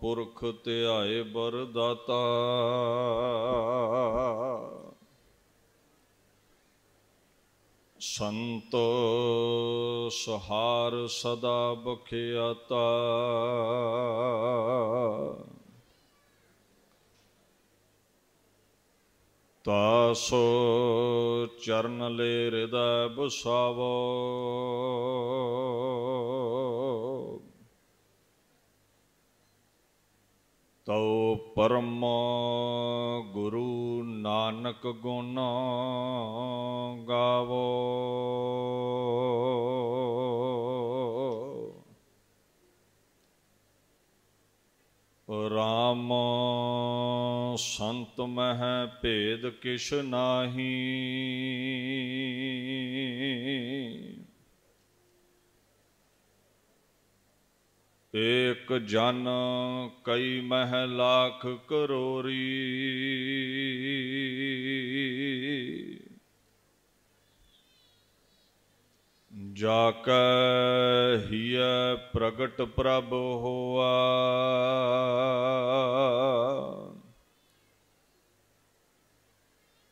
पुरख ध्याए बरदाता। संत सहार सदा बखियाता। तासो चरण ले हृदय बसावो। तो परम गुरु नानक गुण गावो। राम संत मह भेद किश नाही। एक जन कई मह लाख करोरी। जाकै हिय प्रगट प्रभ होआ।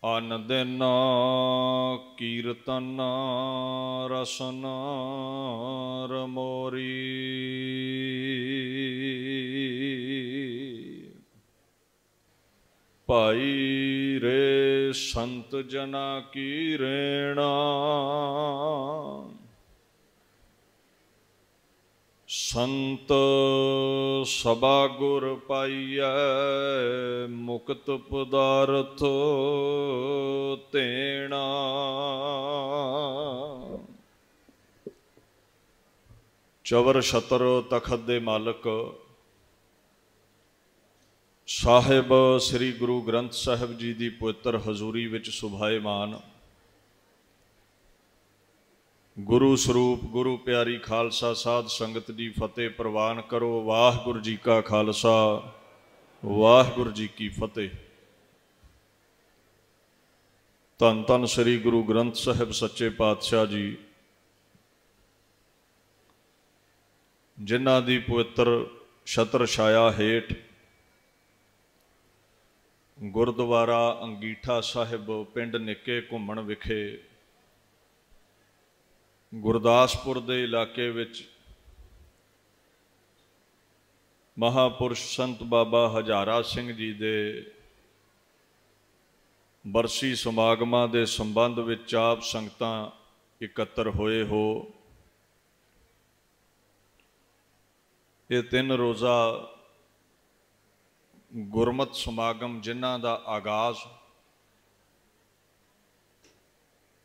अन दिन कीर्तन रसन रमोरी। भाई रे संत जना की रेणा। संत सभा गुर पाइयै मुक्त पदार्थ तेना। चवर छतर तखत दे मालक साहिब श्री गुरु ग्रंथ साहिब जी की पवित्र हजूरी विच सुभाएमान। गुरु स्वरूप गुरु प्यारी खालसा साध संगत जी फतेह प्रवान करो। वाहिगुरू जी का खालसा वाहिगुरू जी की फतेह। धन धन श्री गुरु ग्रंथ साहिब सच्चे पातशाह जी जिन्हां दी पवित्र छत्र छाया हेठ गुरुद्वारा अंगीठा साहिब पिंड निके घुमण विखे गुरदासपुर के इलाके विच महापुरुष संत बाबा हजारा सिंह जी दे बरसी समागमां दे संबंध विच आप संगतां इकत्तर होए हो। ये 3 रोज़ा गुरमत समागम जिन्हां दा आगाज़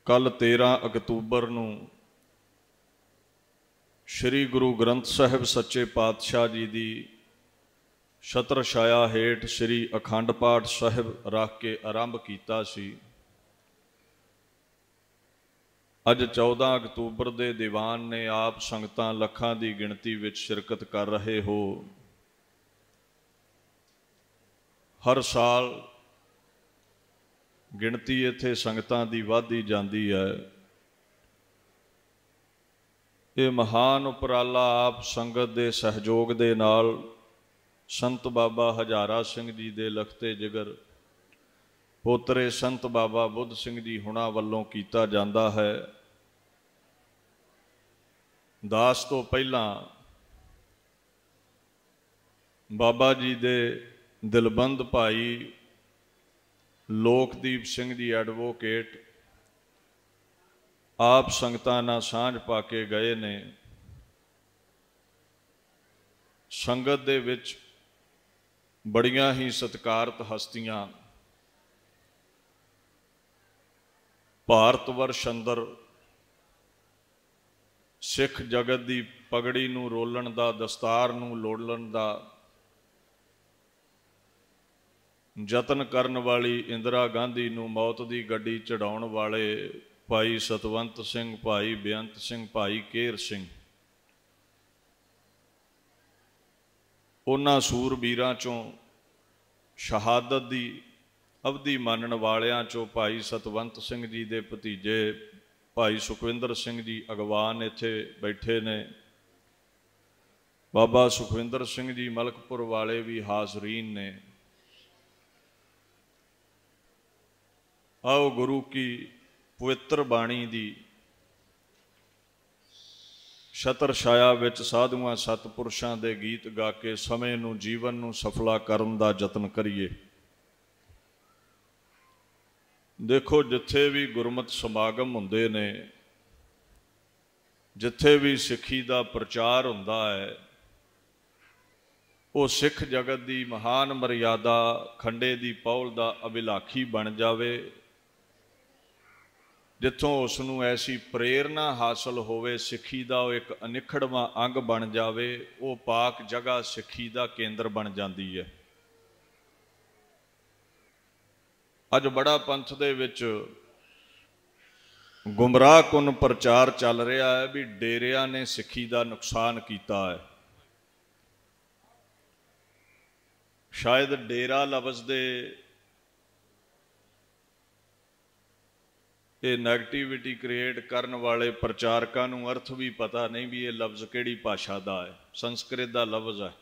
कल 13 अक्तूबर नूं श्री गुरु ग्रंथ साहिब सच्चे पातशाह जी की छत्र छाया हेठ श्री अखंड पाठ साहिब रख के आरंभ किया सी। अज 14 अक्तूबर के दीवान ने आप संगतां लखां की गिणती विच शिरकत कर रहे हो। हर साल गिणती इत्थे संगतां की वधदी जांदी है। ये महान उपराला आप संगत के सहयोग के नाल संत बाबा हजारा सिंह जी के लखते जिगर पोतरे संत बाबा बुद्ध सिंह जी हुणां वल्लों कीता जांदा है। दास तो पहला बाबा जी दे दिलबंद भाई लोकदीप सिंह जी एडवोकेट आप संगतां नाल सांझ पा के गए ने। संगत दे विच बड़ियां ही सत्कारत हस्तियां भारत वर्ष अंदर सिख जगत की पगड़ी नूं रोलण दा दस्तार नूं लोड़न दा जतन करन वाली इंदिरा गांधी नूं मौत की गड्डी चढ़ाउण वाले भाई सतवंत सिंह, भाई बेअंत सिंह, भाई केर सिंह, उन्हां सूरबीरां चों शहादत की अवधि मानण वालियां चों भाई सतवंत सिंह जी के भतीजे भाई सुखविंदर सिंह जी अगवान इत्थे बैठे ने। बाबा सुखविंदर सिंह जी मलकपुर वाले भी हाजरीन ने। आओ गुरु की पवित्र बाणी दी छतर छाया विच साधुआं सतपुरुषां दे गीत गा के समय नूं जीवन नूं सफला करन दा यतन करिए। देखो जिथे भी गुरमत समागम हुंदे ने, जिथे भी सिੱਖੀ ਦਾ प्रचार हुंदा है, वो सिख जगत की महान मर्यादा खंडे की पौल का अभिलाखी बन जावे, जिथों उसनूं ऐसी प्रेरणा हासिल होवे, सिੱਖੀ का एक अनिखड़वां अंग बन जावे, वो पाक जगह सिੱਖੀ का केंद्र बन जाती है। अज बड़ा पंथ दे विच गुमराह कुन प्रचार चल रहा है भी डेरिया ने सिੱਖੀ का नुकसान किया है। शायद डेरा लफ्ज़ दे ये नैगेटिविटी क्रिएट करने वाले प्रचारकों नूं अर्थ भी पता नहीं भी ये लफ्ज़ किहड़ी भाषा का है। संस्कृत का लफ्ज़ है,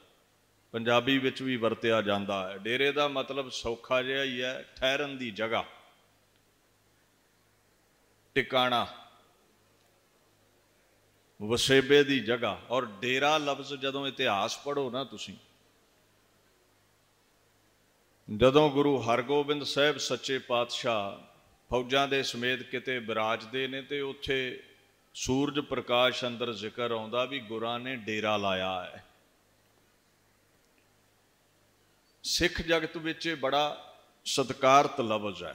पंजाबी विच भी वरतिया जाता है। डेरे का मतलब सौखा जिहा ही है, ठहरन की जगह, टिकाणा, वसेबे की जगह। और डेरा लफ्ज़ जदों इतिहास पढ़ो ना तुसीं, जदों गुरु हरगोबिंद साहब सच्चे पातशाह फौजां दे समेत किते विराजदे ने ते उत्थे सूरज प्रकाश अंदर जिक्र आउंदा भी गुरां ने डेरा लाया है। सिख जगत विच बड़ा सत्कारत लफ्ज़ है।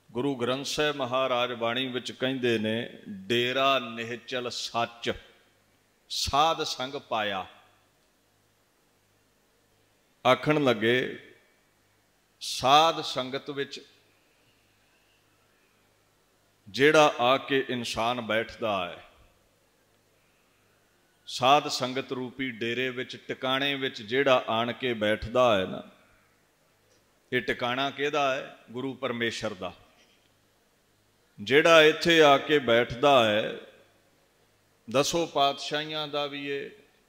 गुरु ग्रंथ साहब महाराज बाणी विच कहिंदे ने, डेरा निहचल सच साध संग पाया। आखण लगे साध संगत विच जेड़ा आके इंसान बैठदा है, साध संगत रूपी डेरे विच टिकाणे विच जेड़ा आण के बैठदा है ना, ये टिकाणा किहदा है? गुरु परमेश्वर दा। जेड़ा इत्थे आके बैठदा है, दसों पातशाहियां दा भी ये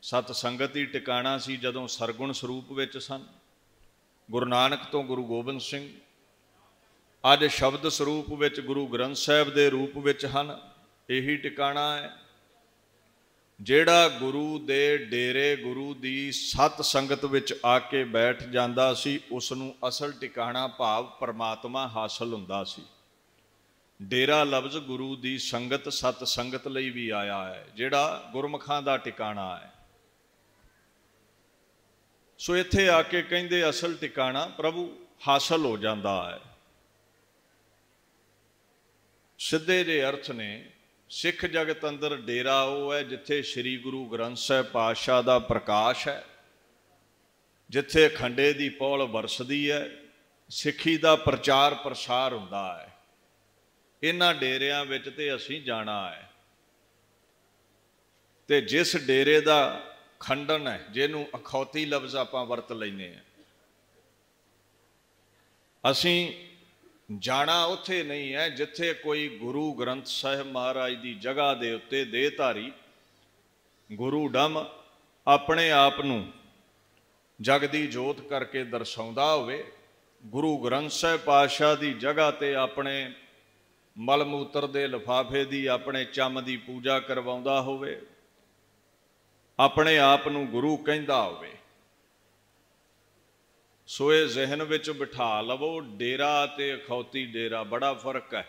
सत संगत ही टिकाणा सी जदों सरगुण स्वरूप विच सन। गुरु नानक तो गुरु गोबिंद सिंह अज शब्द स्वरूप विच गुरु ग्रंथ साहब दे रूप विच हन, यही टिकाणा है। जेड़ा गुरु दे डेरे गुरु दी सत संगत विच आके बैठ जांदा सी, उसनूं असल टिकाणा भाव परमात्मा हासिल हुंदा सी। डेरा लफ्ज़ गुरु दी संगत सत संगत लई भी आया है, जेड़ा गुरमुखां दा टिकाणा है। सो इत्थे आके कहिंदे असल टिकाणा प्रभु हासिल हो जाता है। सीधे जे अर्थ ने सिख जगत अंदर डेरा वो है जिथे श्री गुरु ग्रंथ साहब पातशाह का प्रकाश है, जिथे खंडे की पौल वरसदी है, सिੱਖੀ का प्रचार प्रसार हुंदा है। इन्हां डेरियां विच ते असीं जाना है। ते जिस डेरे का खंडन है, जिन्हों अखौती लफ्ज़ आपां वरत लैने हैं, असीं जाना उत्थे नहीं है जिथे कोई गुरु ग्रंथ साहिब महाराज की जगह के उत्ते देहधारी गुरु डम अपने आप नूं जग दी जोत करके दर्शाउंदा होवे। गुरु ग्रंथ साहिब पातशाह की जगह ते अपने मल मूत्र दे लिफाफे की अपने चम की पूजा करवाउंदा होवे, अपने आप नूं गुरु कहंदा होवे। सो ये जहन विच बिठा लवो, डेरा ते अखौती डेरा बड़ा फर्क है।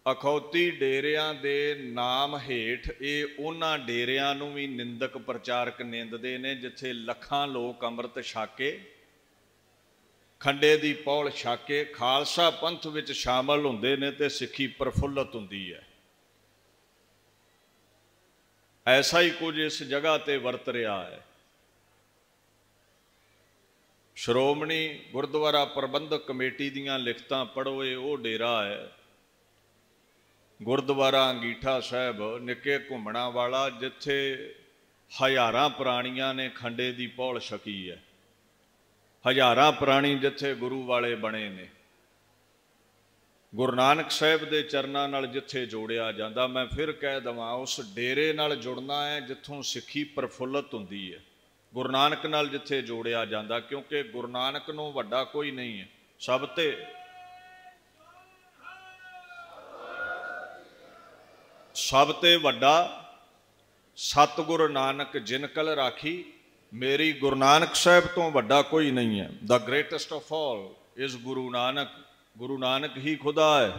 अखौती डेरियां दे नाम हेठ ये उन्हां डेरियां नूं भी निंदक प्रचारक निंददे ने जिथे लखां लोग अंमृत छाके, खंडे दी पौल छाके खालसा पंथ विच शामिल हुंदे ने ते सिੱਖੀ प्रफुल्लत हुंदी है। ऐसा ही कुछ इस जगह ते वरत रहा है। श्रोमणी गुरुद्वारा प्रबंधक कमेटी दीयां लिखतां पढ़ो, ये वो डेरा है गुरुद्वारा अंगीठा साहब निके घुमणा वाला, जिथे हज़ारां प्राणियां ने खंडे की पौल छकी है, हज़ारां प्राणी जिथे गुरु वाले बने ने। ਗੁਰੂ ਨਾਨਕ ਸਾਹਿਬ ਦੇ ਚਰਨਾਂ ਨਾਲ ਜਿੱਥੇ ਜੋੜਿਆ ਜਾਂਦਾ, ਮੈਂ ਫਿਰ ਕਹਿ ਦਵਾਂ, ਉਸ ਡੇਰੇ ਨਾਲ ਜੁੜਨਾ ਹੈ ਜਿੱਥੋਂ ਸਿੱਖੀ ਪ੍ਰਫੁੱਲਤ ਹੁੰਦੀ ਹੈ। ਗੁਰੂ ਨਾਨਕ ਨਾਲ ਜਿੱਥੇ ਜੋੜਿਆ ਜਾਂਦਾ, ਕਿਉਂਕਿ ਗੁਰੂ ਨਾਨਕ ਨੂੰ ਵੱਡਾ ਕੋਈ ਨਹੀਂ ਹੈ। ਸਭ ਤੇ ਵੱਡਾ ਸਤਿਗੁਰ ਨਾਨਕ ਜਿਨ ਕਲ ਰਾਖੀ ਮੇਰੀ। ਗੁਰੂ ਨਾਨਕ ਸਾਹਿਬ ਤੋਂ ਵੱਡਾ ਕੋਈ ਨਹੀਂ ਹੈ। The greatest of all is Guru Nanak. Guru Nanak ਹੀ ਖੁਦਾ ਹੈ।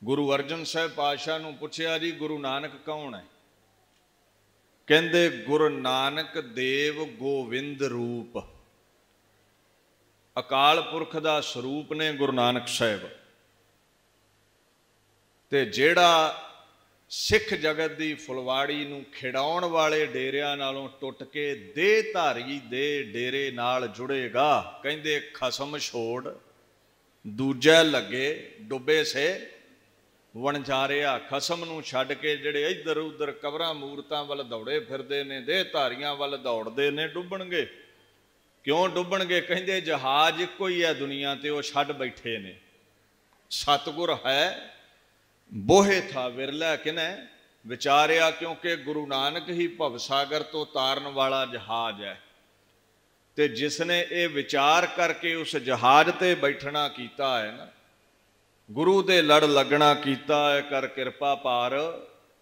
ਗੁਰੂ ਅਰਜਨ ਸਾਹਿਬ ਪਾਤਸ਼ਾਹ ਨੂੰ ਪੁੱਛਿਆ, ਜੀ ਗੁਰੂ ਨਾਨਕ ਕੌਣ ਹੈ? ਕਹਿੰਦੇ ਗੁਰੂ ਨਾਨਕ ਦੇਵ ਗੋਵਿੰਦ ਰੂਪ। ਅਕਾਲ ਪੁਰਖ ਦਾ ਸਰੂਪ ਨੇ ਗੁਰੂ ਨਾਨਕ ਸਾਹਿਬ। ਤੇ ਜਿਹੜਾ ਸਿੱਖ ਜਗਤ ਦੀ ਫੁਲਵਾੜੀ ਨੂੰ ਖਿਡਾਉਣ ਵਾਲੇ ਡੇਰਿਆਂ ਨਾਲੋਂ ਟੁੱਟ ਕੇ ਦੇਹ ਧਾਰੀ ਦੇ ਡੇਰੇ ਨਾਲ ਜੁੜੇਗਾ, ਕਹਿੰਦੇ ਖਸਮ ਛੋੜ ਦੂਜੇ ਲੱਗੇ ਡੁੱਬੇ ਸੇ ਵਣਜਾਰਿਆ। ਖਸਮ ਨੂੰ ਛੱਡ ਕੇ ਜਿਹੜੇ ਇੱਧਰ ਉੱਧਰ ਕਬਰਾਂ ਮੂਰਤਾਂ ਵੱਲ ਦੌੜੇ ਫਿਰਦੇ ਨੇ, ਦੇਹ ਧਾਰੀਆਂ ਵੱਲ ਦੌੜਦੇ ਨੇ, ਡੁੱਬਣਗੇ। ਕਿਉਂ ਡੁੱਬਣਗੇ? ਕਹਿੰਦੇ ਜਹਾਜ਼ ਇੱਕੋ ਹੀ ਹੈ ਦੁਨੀਆ ਤੇ, ਉਹ ਛੱਡ ਬੈਠੇ ਨੇ। ਸਤਿਗੁਰ ਹੈ ਬੋਹੇ ਥਾ ਵਿਰਲਾ ਕਿਨੈ ਵਿਚਾਰਿਆ, ਕਿਉਂਕਿ ਗੁਰੂ ਨਾਨਕ ਹੀ ਭਵਸਾਗਰ ਤੋਂ ਤਾਰਨ ਵਾਲਾ ਜਹਾਜ਼ ਹੈ। ਤੇ ਜਿਸ ਨੇ ਇਹ ਵਿਚਾਰ ਕਰਕੇ ਉਸ ਜਹਾਜ਼ ਤੇ ਬੈਠਣਾ ਕੀਤਾ ਹੈ ਨਾ, ਗੁਰੂ ਦੇ ਲੜ ਲੱਗਣਾ ਕੀਤਾ ਹੈ, ਕਰ ਕਿਰਪਾ ਪਾਰ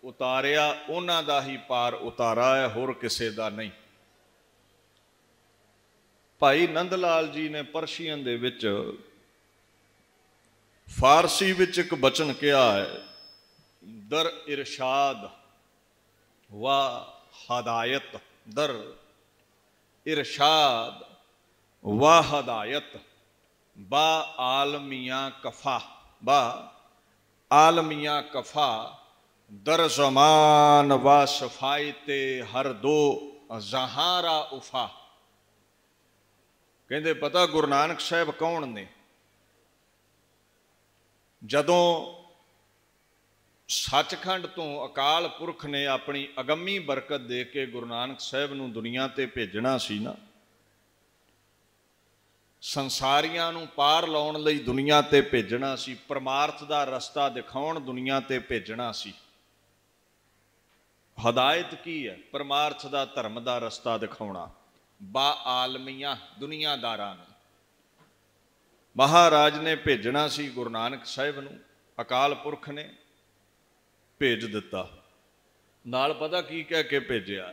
ਉਤਾਰਿਆ, ਉਹਨਾਂ ਦਾ ਹੀ ਪਾਰ ਉਤਾਰਾ ਹੈ, ਹੋਰ ਕਿਸੇ ਦਾ ਨਹੀਂ। ਭਾਈ ਨੰਦ ਲਾਲ ਜੀ ਨੇ ਪਰਸ਼ੀਅਨ ਦੇ ਵਿੱਚ ਫਾਰਸੀ ਵਿੱਚ ਇੱਕ ਬਚਨ ਕਿਹਾ ਹੈ, ਦਰ ਇਰਸ਼ਾਦ ਵਾ ਹਦਾਇਤ। ਦਰ ਇਰਸ਼ਾਦ ਵਾ ਹਦਾਇਤ ਬਾ ਆਲਮੀਆਂ ਕਫਾ। ਬਾ ਆਲਮੀਆਂ ਕਫਾ ਦਰ ਜ਼ਮਾਨ ਵਾ ਸਫਾਈ ਤੇ ਹਰ ਦੋ ਜ਼ਹਾਰਾ ਉਫਾ। ਕਹਿੰਦੇ ਪਤਾ ਗੁਰੂ ਨਾਨਕ ਸਾਹਿਬ ਕੌਣ ਨੇ? ਜਦੋਂ ਸੱਚਖੰਡ ਤੋਂ ਅਕਾਲ ਪੁਰਖ ਨੇ ਆਪਣੀ ਅਗੰਮੀ ਬਰਕਤ ਦੇ ਕੇ ਗੁਰੂ ਨਾਨਕ ਸਾਹਿਬ ਨੂੰ ਦੁਨੀਆ ਤੇ ਭੇਜਣਾ ਸੀ ਨਾ, ਸੰਸਾਰੀਆਂ ਨੂੰ ਪਾਰ ਲਾਉਣ ਲਈ ਦੁਨੀਆ ਤੇ ਭੇਜਣਾ ਸੀ, ਪਰਮਾਰਥ ਦਾ ਰਸਤਾ ਦਿਖਾਉਣ ਦੁਨੀਆ ਤੇ ਭੇਜਣਾ ਸੀ। ਹਦਾਇਤ ਕੀ ਹੈ? ਪਰਮਾਰਥ ਦਾ, ਧਰਮ ਦਾ ਰਸਤਾ ਦਿਖਾਉਣਾ। ਬਾ ਆਲਮੀਆਂ ਦੁਨੀਆਦਾਰਾਂ ਨੂੰ ਮਹਾਰਾਜ ਨੇ ਭੇਜਣਾ ਸੀ ਗੁਰੂ ਨਾਨਕ ਸਾਹਿਬ ਨੂੰ। ਅਕਾਲ ਪੁਰਖ ਨੇ ਭੇਜ ਦਿੱਤਾ। ਨਾਲ ਪਤਾ ਕੀ ਕਹਿ ਕੇ ਭੇਜਿਆ?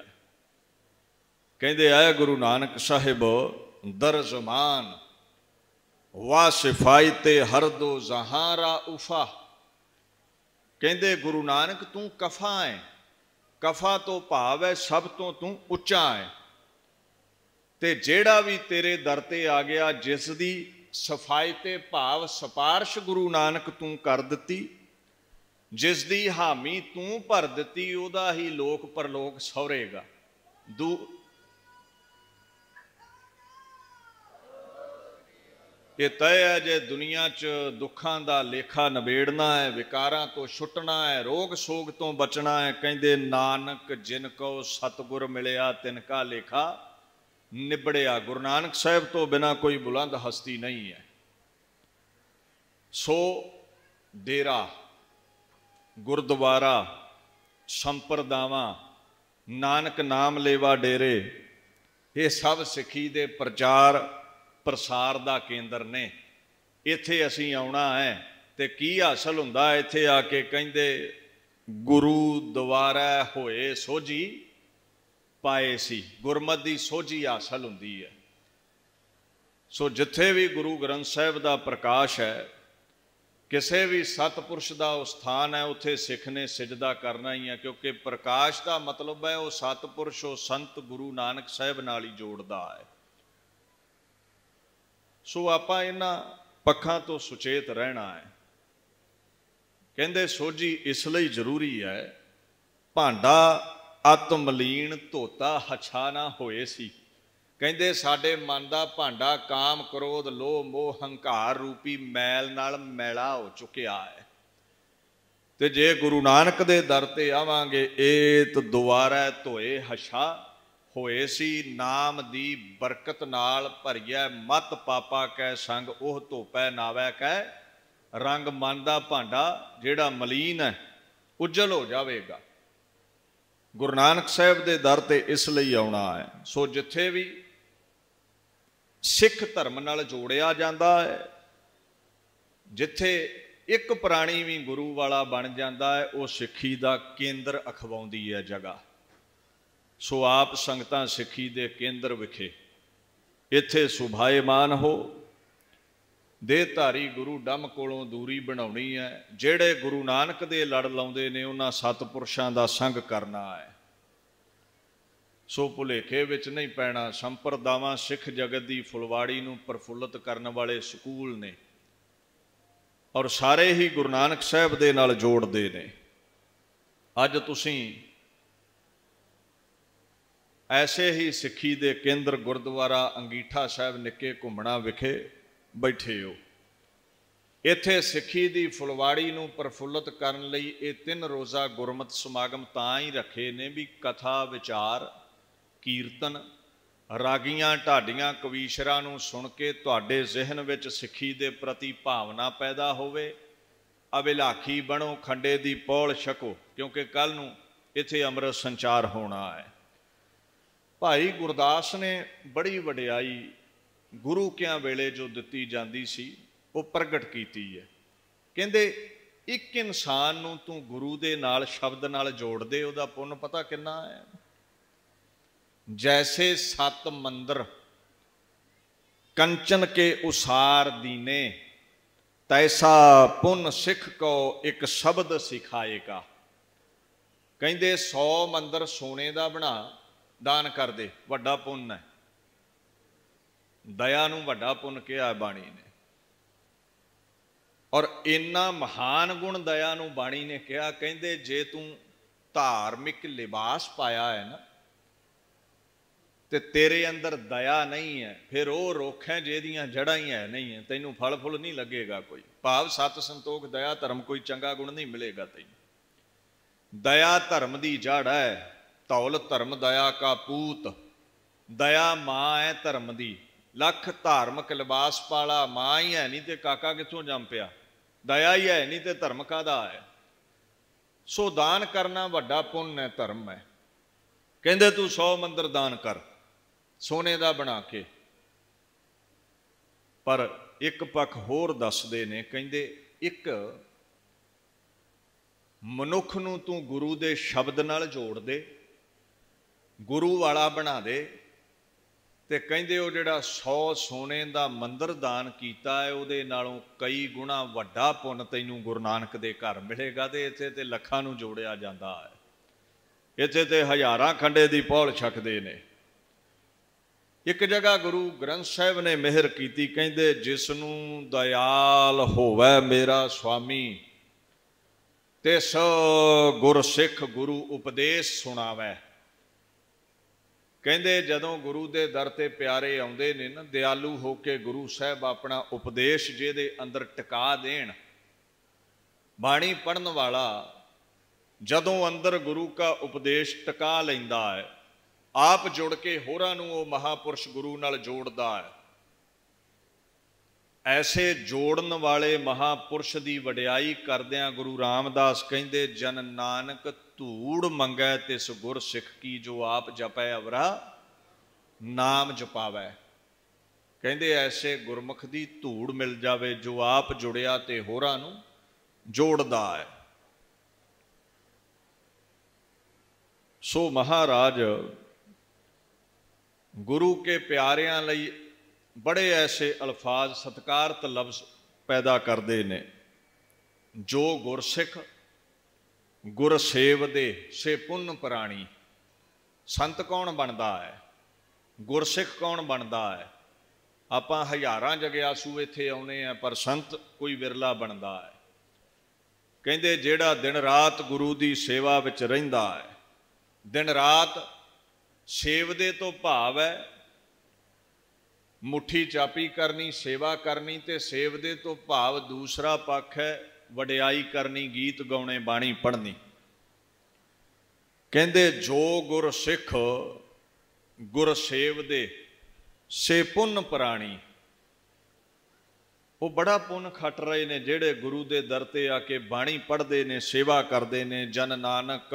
ਕਹਿੰਦੇ ਆਏ ਗੁਰੂ ਨਾਨਕ ਸਾਹਿਬ ਦਰ ਜ਼ਮਾਨ ਵਾ ਸਿਫਾਈ ਤੇ ਹਰ ਦੋ ਜ਼ਹਾਰਾ ਉਫਾ। ਕਹਿੰਦੇ ਗੁਰੂ ਨਾਨਕ ਤੂੰ ਕਫਾ ਹੈ। ਕਫਾ ਤੋਂ ਭਾਵ ਹੈ ਸਭ ਤੋਂ ਤੂੰ ਉੱਚਾ ਹੈ। ਤੇ ਜਿਹੜਾ ਵੀ ਤੇਰੇ ਦਰ ਤੇ ਆ ਗਿਆ, ਜਿਸ ਦੀ ਸਫਾਈ ਤੇ ਭਾਵ ਸਿਫਾਰਿਸ਼ ਗੁਰੂ ਨਾਨਕ ਤੂੰ ਕਰ ਦਿੱਤੀ, ਜਿਸ ਦੀ ਹਾਮੀ ਤੂੰ ਭਰ ਦਿੱਤੀ, ਉਹਦਾ ਹੀ ਲੋਕ ਪਰਲੋਕ ਸਹੁਰੇਗਾ। ਇਹ ਤੈਅ ਹੈ ਜੇ ਦੁਨੀਆ 'ਚ ਦੁੱਖਾਂ ਦਾ ਲੇਖਾ ਨਿਬੇੜਨਾ ਹੈ, ਵਿਕਾਰਾਂ ਤੋਂ ਛੁੱਟਣਾ ਹੈ, ਰੋਗ ਸੋਗ ਤੋਂ ਬਚਣਾ ਹੈ। ਕਹਿੰਦੇ ਨਾਨਕ ਜਿਨ ਕੋ ਸਤਿਗੁਰ ਮਿਲਿਆ ਤਿਨ ਕਾ ਲੇਖਾ ਨਿਬੜਿਆ। ਗੁਰੂ ਨਾਨਕ ਸਾਹਿਬ ਤੋਂ ਬਿਨਾਂ ਕੋਈ ਬੁਲੰਦ ਹਸਤੀ ਨਹੀਂ ਹੈ। ਸੋ ਡੇਰਾ, ਗੁਰਦੁਆਰਾ, ਸੰਪਰਦਾਵਾਂ, ਨਾਨਕ ਨਾਮ ਲੇਵਾ ਡੇਰੇ, ਇਹ ਸਭ ਸਿੱਖੀ ਦੇ ਪ੍ਰਚਾਰ ਪ੍ਰਸਾਰ ਦਾ ਕੇਂਦਰ ਨੇ। ਇੱਥੇ ਅਸੀਂ ਆਉਣਾ ਹੈ ਤੇ ਕੀ ਹਾਸਲ ਹੁੰਦਾ ਇੱਥੇ ਆ ਕੇ? ਕਹਿੰਦੇ ਗੁਰੂ ਦੁਆਰਾ ਹੋਏ ਸੋਝੀ ਪਾਏ ਸੀ। ਗੁਰਮਤਿ ਦੀ ਸੋਝੀ ਹਾਸਲ ਹੁੰਦੀ ਹੈ। ਸੋ ਜਿੱਥੇ ਵੀ ਗੁਰੂ ਗ੍ਰੰਥ ਸਾਹਿਬ ਦਾ ਪ੍ਰਕਾਸ਼ ਹੈ, ਕਿਸੇ ਵੀ ਸਤਪੁਰਸ਼ ਦਾ ਉਹ ਸਥਾਨ ਹੈ, ਉੱਥੇ ਸਿੱਖ ਨੇ ਸਿਜਦਾ ਕਰਨਾ ਹੀ ਹੈ, ਕਿਉਂਕਿ ਪ੍ਰਕਾਸ਼ ਦਾ ਮਤਲਬ ਹੈ ਉਹ ਸਤਪੁਰਸ਼, ਉਹ ਸੰਤ ਗੁਰੂ ਨਾਨਕ ਸਾਹਿਬ ਨਾਲ ਹੀ ਜੋੜਦਾ ਹੈ। ਸੋ ਆਪਾਂ ਇਹਨਾਂ ਪੱਖਾਂ ਤੋਂ ਸੁਚੇਤ ਰਹਿਣਾ ਹੈ। ਕਹਿੰਦੇ ਸੋਝੀ ਇਸ ਲਈ ਜ਼ਰੂਰੀ ਹੈ, ਭਾਂਡਾ ਅਤ ਮਲੀਨ ਧੋਤਾ ਹਛਾ ਨਾ ਹੋਏ ਸੀ। ਕਹਿੰਦੇ ਸਾਡੇ ਮਨ ਦਾ ਭਾਂਡਾ ਕਾਮ, ਕ੍ਰੋਧ, ਲੋਭ, ਮੋਹ, ਹੰਕਾਰ ਰੂਪੀ ਮੈਲ ਨਾਲ ਮੈਲਾ ਹੋ ਚੁੱਕਿਆ ਹੈ। ਤੇ ਜੇ ਗੁਰੂ ਨਾਨਕ ਦੇ ਦਰ ਤੇ ਆਵਾਂਗੇ, ਏਤ ਦੁਆਰਾ ਧੋਏ ਹਛਾ ਹੋਏ ਸੀ। ਨਾਮ ਦੀ ਬਰਕਤ ਨਾਲ ਭਰੀਐ ਮਤ ਪਾਪਾ ਕੈ ਸੰਗ, ਉਹ ਧੋਪੈ ਨਾਵੈ ਕੈ रंग मन का भांडा जिहड़ा मलीन है उज्जल हो जाएगा। गुरु नानक साहब के दर ते इसलिए आउणा है। सो जिथे भी सिख धर्म नाल जोड़िया जाता है, जिथे एक प्राणी भी गुरु वाला बन जाता है, वो सिक्खी का केंद्र अखवाउंदी है जगह। सो आप संगतां सिक्खी दे केंद्र विखे इत्थे सुभाएमान हो। देहधारी गुरु डम कोलों दूरी बनाउणी है। जिहड़े गुरु नानक दे लड़ लाउंदे ने उन्हां सतपुरुषां दा संग करना है। सो भुलेखे विच नहीं पैना। संप्रदावां सिख जगत दी फुलवाड़ी नूं प्रफुल्लित करन वाले सकूल ने और सारे ही गुरु नानक साहब दे नाल जोड़दे ने। अज तुसीं ऐसे ही सिक्खी दे केंद्र गुरुद्वारा अंगीठा साहब निके घुमणा विखे बैठे हो। इत्थे सिक्खी दी फुलवाड़ी नूं प्रफुल्लित करन लई ये 3 रोज़ा गुरमत समागम तां ही रखे ने भी कथा विचार कीर्तन रागियां ढाडियां कवीशरां नूं सुन के तुहाडे ज़हन विच सिक्खी दे प्रति भावना पैदा होवे। अभिलाखी बनो, खंडे दी पौल छको, क्योंकि कल नूं इत्थे अमृत संचार होना है। भाई गुरदास ने बड़ी वडियाई गुरु कियां वेले जो दिती जाती सी वो प्रगट कीती है। कहंदे एक इंसान नूं तूं गुरु दे नाल शब्द नाल जोड़ दे, उहदा पुण्य पता किन्ना है। जैसे 7 मंदिर कंचन के उसार दीने, तैसा पुन सिख को एक शब्द सिखाएगा। कहंदे 100 मंदिर सोने दा बना दान कर दे, वड्डा पुण्य है। दया नूं वड्डा पुण्य कहा बाणी ने, और इन्ना महान गुण दया नूं बाणी ने कहा। कहंदे जे तूं धार्मिक लिबास पाया है ना ते तेरे अंदर दया नहीं है, फिर वो रुख है जिहदियां जड़ां ही है नहीं है, तैनूं फल फुल नहीं लगेगा कोई। भाव सत संतोख दया धर्म कोई चंगा गुण नहीं मिलेगा तैनूं। दया धर्म दी जड़ है। धौल धर्म दया का पूत। दया मां है धर्म दी। लख धार्मिक लिबास पाला मां ही है नहीं ते काका कित्थों जम पिया। दया ही है नहीं ते धर्म कादा है। सो दान करना वड्डा पुण्य है, धर्म है। कहंदे तू 100 मंदिर दान कर सोने दा बना के। पर एक पक्ष होर दसदे ने, कहंदे एक मनुख नूं तू गुरु दे शब्द नाल जोड़ दे, गुरु वाला बना दे, ते कहंदे वो जिहड़ा 100 सोने दा मंदिर दान कीता है उहदे नालों कई गुणा वड्डा पुण्य तैनूं गुरु नानक दे घर मिलेगा। ते इत्थे ते लखां नूं जोड़िया जांदा है, इत्थे ते हज़ारां खंडे दी पौल छकदे ने। एक जगह गुरु ग्रंथ साहिब ने मेहर कीती, कहंदे जिसनूं दयाल होवै मेरा स्वामी तिस गुर सिख गुरु उपदेश सुनावै। कहंदे जदों गुरु दे दर ते प्यारे आउंदे ने ना, दयालु हो के गुरु साहब अपना उपदेश जिहदे अंदर टिका देण। बाणी पढ़न वाला जदों अंदर गुरु का उपदेश टिका लैंदा है, आप जुड़ के होरां नूं वो महापुरुष गुरु नाल जोड़दा है। ऐसे जोड़न वाले महापुरुष की वडियाई करदियां गुरु रामदास कहंदे जन नानक धूड़ मंगै तिस गुर सिख की जो आप जपै अवरा नाम जपावै। कहंदे ऐसे गुरमुख की धूड़ मिल जावे जो आप जुड़िया ते होरां नूं जोड़दा है। सो महाराज गुरु के प्यारियां लई बड़े ऐसे अल्फाज सत्कारत लफ्ज़ पैदा करते ने। जो गुरसिख गुर सेव दे से पुन्न प्राणी। संत कौन बनता है, गुरसिख कौन बनता है। आपां हज़ारां जग्यासू इत्थे आउणे आ पर संत कोई विरला बनता है। कहंदे जिहड़ा दिन रात गुरु की सेवा विच रहिंदा है, दिन रात सेवदे तो भाव है मुट्ठी चापी करनी सेवा करनी, ते सेवदे तो भाव दूसरा पक्ष है वडियाई करनी गीत गाने बाणी पढ़नी। कहंदे जो गुर सिख गुर सेवदे से पुन्न प्राणी। वो बड़ा पुन खट रहे ने जेड़े गुरु दे दर ते आके बाणी पढ़ते ने, सेवा करते ने। जन नानक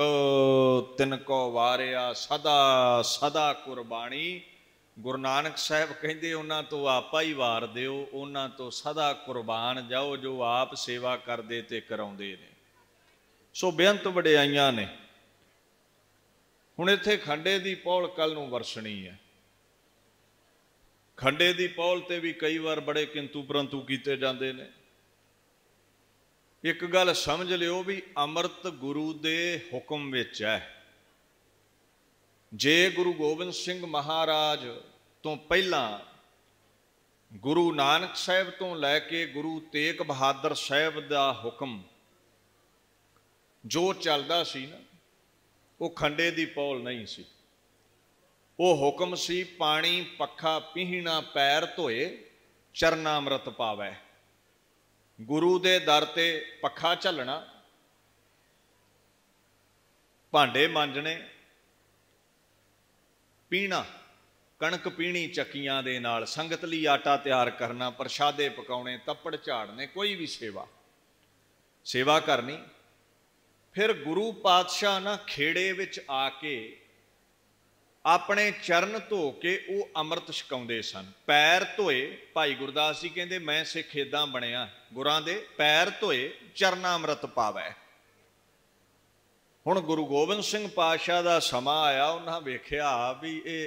तिनको वारिया सदा सदा कुरबानी। गुरु नानक साहब कहते उन्हां तो आपा ही वार दिओ, उन्हां तो सदा कुरबान जाओ जो आप सेवा करते ते कराउंदे ने। सो बेअंत वडियाइयां ने। हुण इत्थे खंडे दी पौल कल नूं वरसणी है। खंडे दी पौल ते भी कई बार बड़े किंतु परंतु कीते जांदे ने। एक गल समझ लिओ भी अमृत गुरु दे हुक्म विच है। जे गुरु गोबिंद सिंह महाराज तो पहला गुरु नानक साहब तो लैके गुरु तेग बहादुर साहब दा हुक्म जो चलदा सी ना, वो खंडे दी पौल नहीं सी। वो हुक्म सी पानी पखा पीहना पैर धोए चरनामृत पावै। गुरु दे दर ते पखा झलना, भांडे मांजने, पीना, कणक पीनी चक्कियां दे नाल, संगत लई आटा तैयार करना, प्रशादे पकाउणे, तप्पड़ झाड़ने, कोई भी सेवा करनी। फिर गुरु पातशाह ना खेड़े विच आके अपने चरण धो के वो अमृत छकाउंदे सन। पैर धोए, भाई गुरदास जी कहते मैं सिख इदां बनिया, गुरां दे पैर धोए चरनामृत पावै। हुण गुरु गोबिंद सिंह पातशाह दा समा आया, उन्हां वेखिया भी ये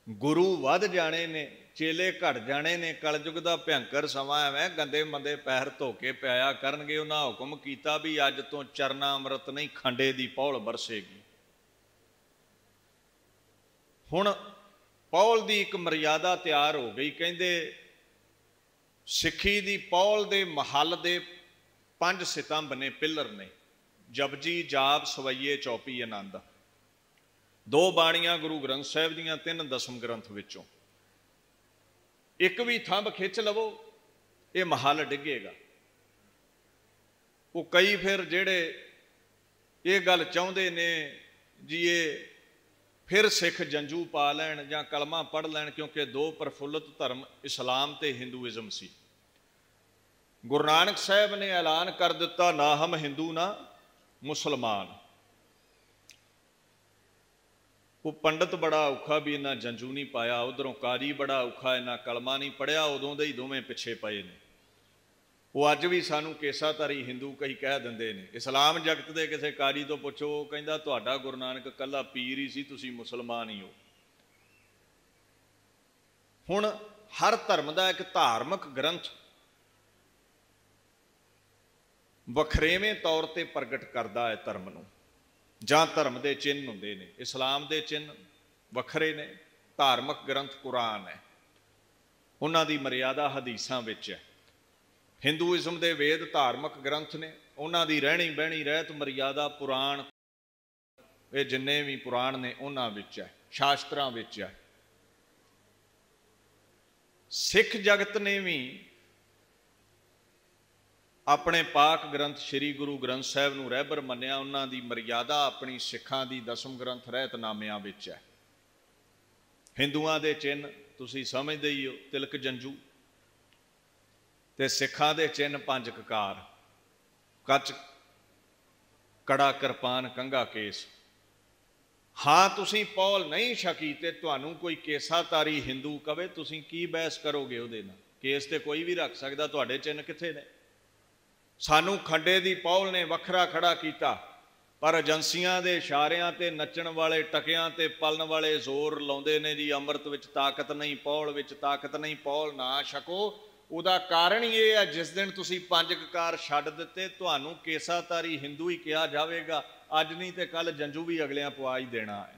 गुरु वध जाने ने, चेले घट जाने ने, कलयुग दा भयंकर समा है, गंदे मंदे पैर धो के पिया करनगे। उन्हां हुक्म कीता भी अज तो चरनामृत नहीं खंडे दी पौल बरसेगी। हुण पौल दी एक मर्यादा तैयार हो गई। कहंदे सिੱਖੀ दी पौल दे महल दे 5 सितंभ ने, पिलर ने, जपजी जाप सवैये चौपी आनंद। 2 बाणियां गुरु ग्रंथ साहिब दीयां, 3 दसम ग्रंथ विचों। एक भी थंब खिंच लवो ये महल डिगेगा। वो कई फिर जेड़े ये गल चाहुंदे ने जी ये फिर सिख जंजू पा लैन जां कलमा पढ़ लैन, क्योंकि 2 प्रफुल्लित धर्म इस्लाम ते हिंदूइज्म सी। गुरु नानक साहब ने ऐलान कर दिता ना हम हिंदू ना मुसलमान। वो पंडित बड़ा औखा भी इन्ना जंजू नहीं पाया, उधरों कारी बड़ा औखा इन्ना कलमा नहीं पढ़िया, उदों दे ही दोवें पिछे पए ने। वो अज भी सानू केसाधारी हिंदू कई कह दिंदे ने। इस्लाम जगत के किसी कारी तो पुछो, कहंदा तुहाडा गुरु नानक कल्ला पीर ही सी, तुसीं मुसलमान ही हो। हुण हर धर्म का एक धार्मिक ग्रंथ वखरेवें तौर पर प्रगट करता है धर्म नूं, जां धर्म के चिन्ह हुंदे ने। इस्लाम के चिन्ह वखरे ने, धार्मिक ग्रंथ कुरान है, उन्हां दी मर्यादा हदीसां विच है। हिंदूइज्म के वेद धार्मिक ग्रंथ ने, उन्हां दी रहनी बहनी रहत मर्यादा पुराण, ये जिन्ने भी पुराण ने उन्हां विच है, शास्त्रां विच है। सिख जगत ने भी अपने पाक ग्रंथ श्री गुरु ग्रंथ साहिब नूं रहबर मन्निया। उन्हां दी मर्यादा अपनी सिखां दी दसम ग्रंथ रहतनामियां विच है। हिंदुआं दे चिन्ह तुसीं समझदे ही हो, तिलक जंजू, ते सिखां दे चिन्ह 5 ककार, कच, कड़ा, किरपान, कंघा, केस। हाँ तुसीं पौल नहीं छकी ते तुहानूं कोई केसाधारी हिंदू कवे, तुसीं की बहस करोगे उहदे नाल? केस ते कोई भी रख सकदा, तुहाडे चिन्ह कित्थे ने? सानू खंडे दी पौल ने वखरा खड़ा किया, पर एजेंसियां दे इशारियां ते नचण वाले टकियां ते पलन वाले जोर लाउंदे ने जी अमृत विच ताकत नहीं, पौल विच ताकत नहीं, पौल ना छको। उहदा कारण ही यह है, जिस दिन तुसीं 5 ककार छड्ड दित्ते तुहानूं केसाधारी हिंदू ही कहा जावेगा। अज नहीं तो कल जंजू भी अगलियां पवा ही देना है।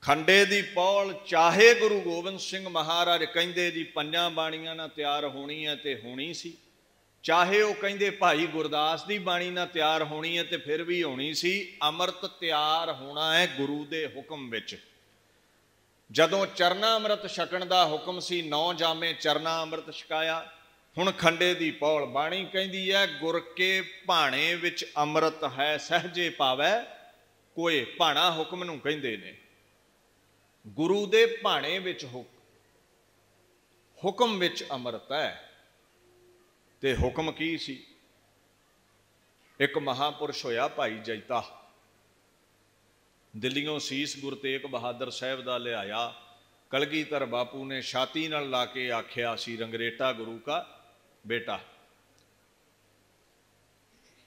खंडे दी पौल चाहे गुरु गोबिंद सिंह महाराज कहंदे जी 5 बाणियां ना तैयार होनी है तो होनी सी, चाहे वो कहंदे भाई गुरदास दी बाणी ना तैयार होनी है तो फिर भी होनी सी। अमृत तैयार होना है गुरु दे हुक्म विच। जदों चरना अमृत छकण दा हुक्म सी, 9 जामे चरना अमृत छकाया। हुण खंडे दी पौल बाणी कहंदी है गुर के भाणे विच अमृत है सहजे पावै कोय। भाणा हुक्म नूं कहंदे ने। गुरु दे भाणे विच हुक्म विच अमृत है। ते हुक्म की सी? एक महापुरुष होया भाई जैता, दिल्लियों सीस गुरु तेग बहादुर साहब दा लियाया। कलगीधर बापू ने छाती नाल ला के आख्या सी, रंगरेटा गुरु का बेटा,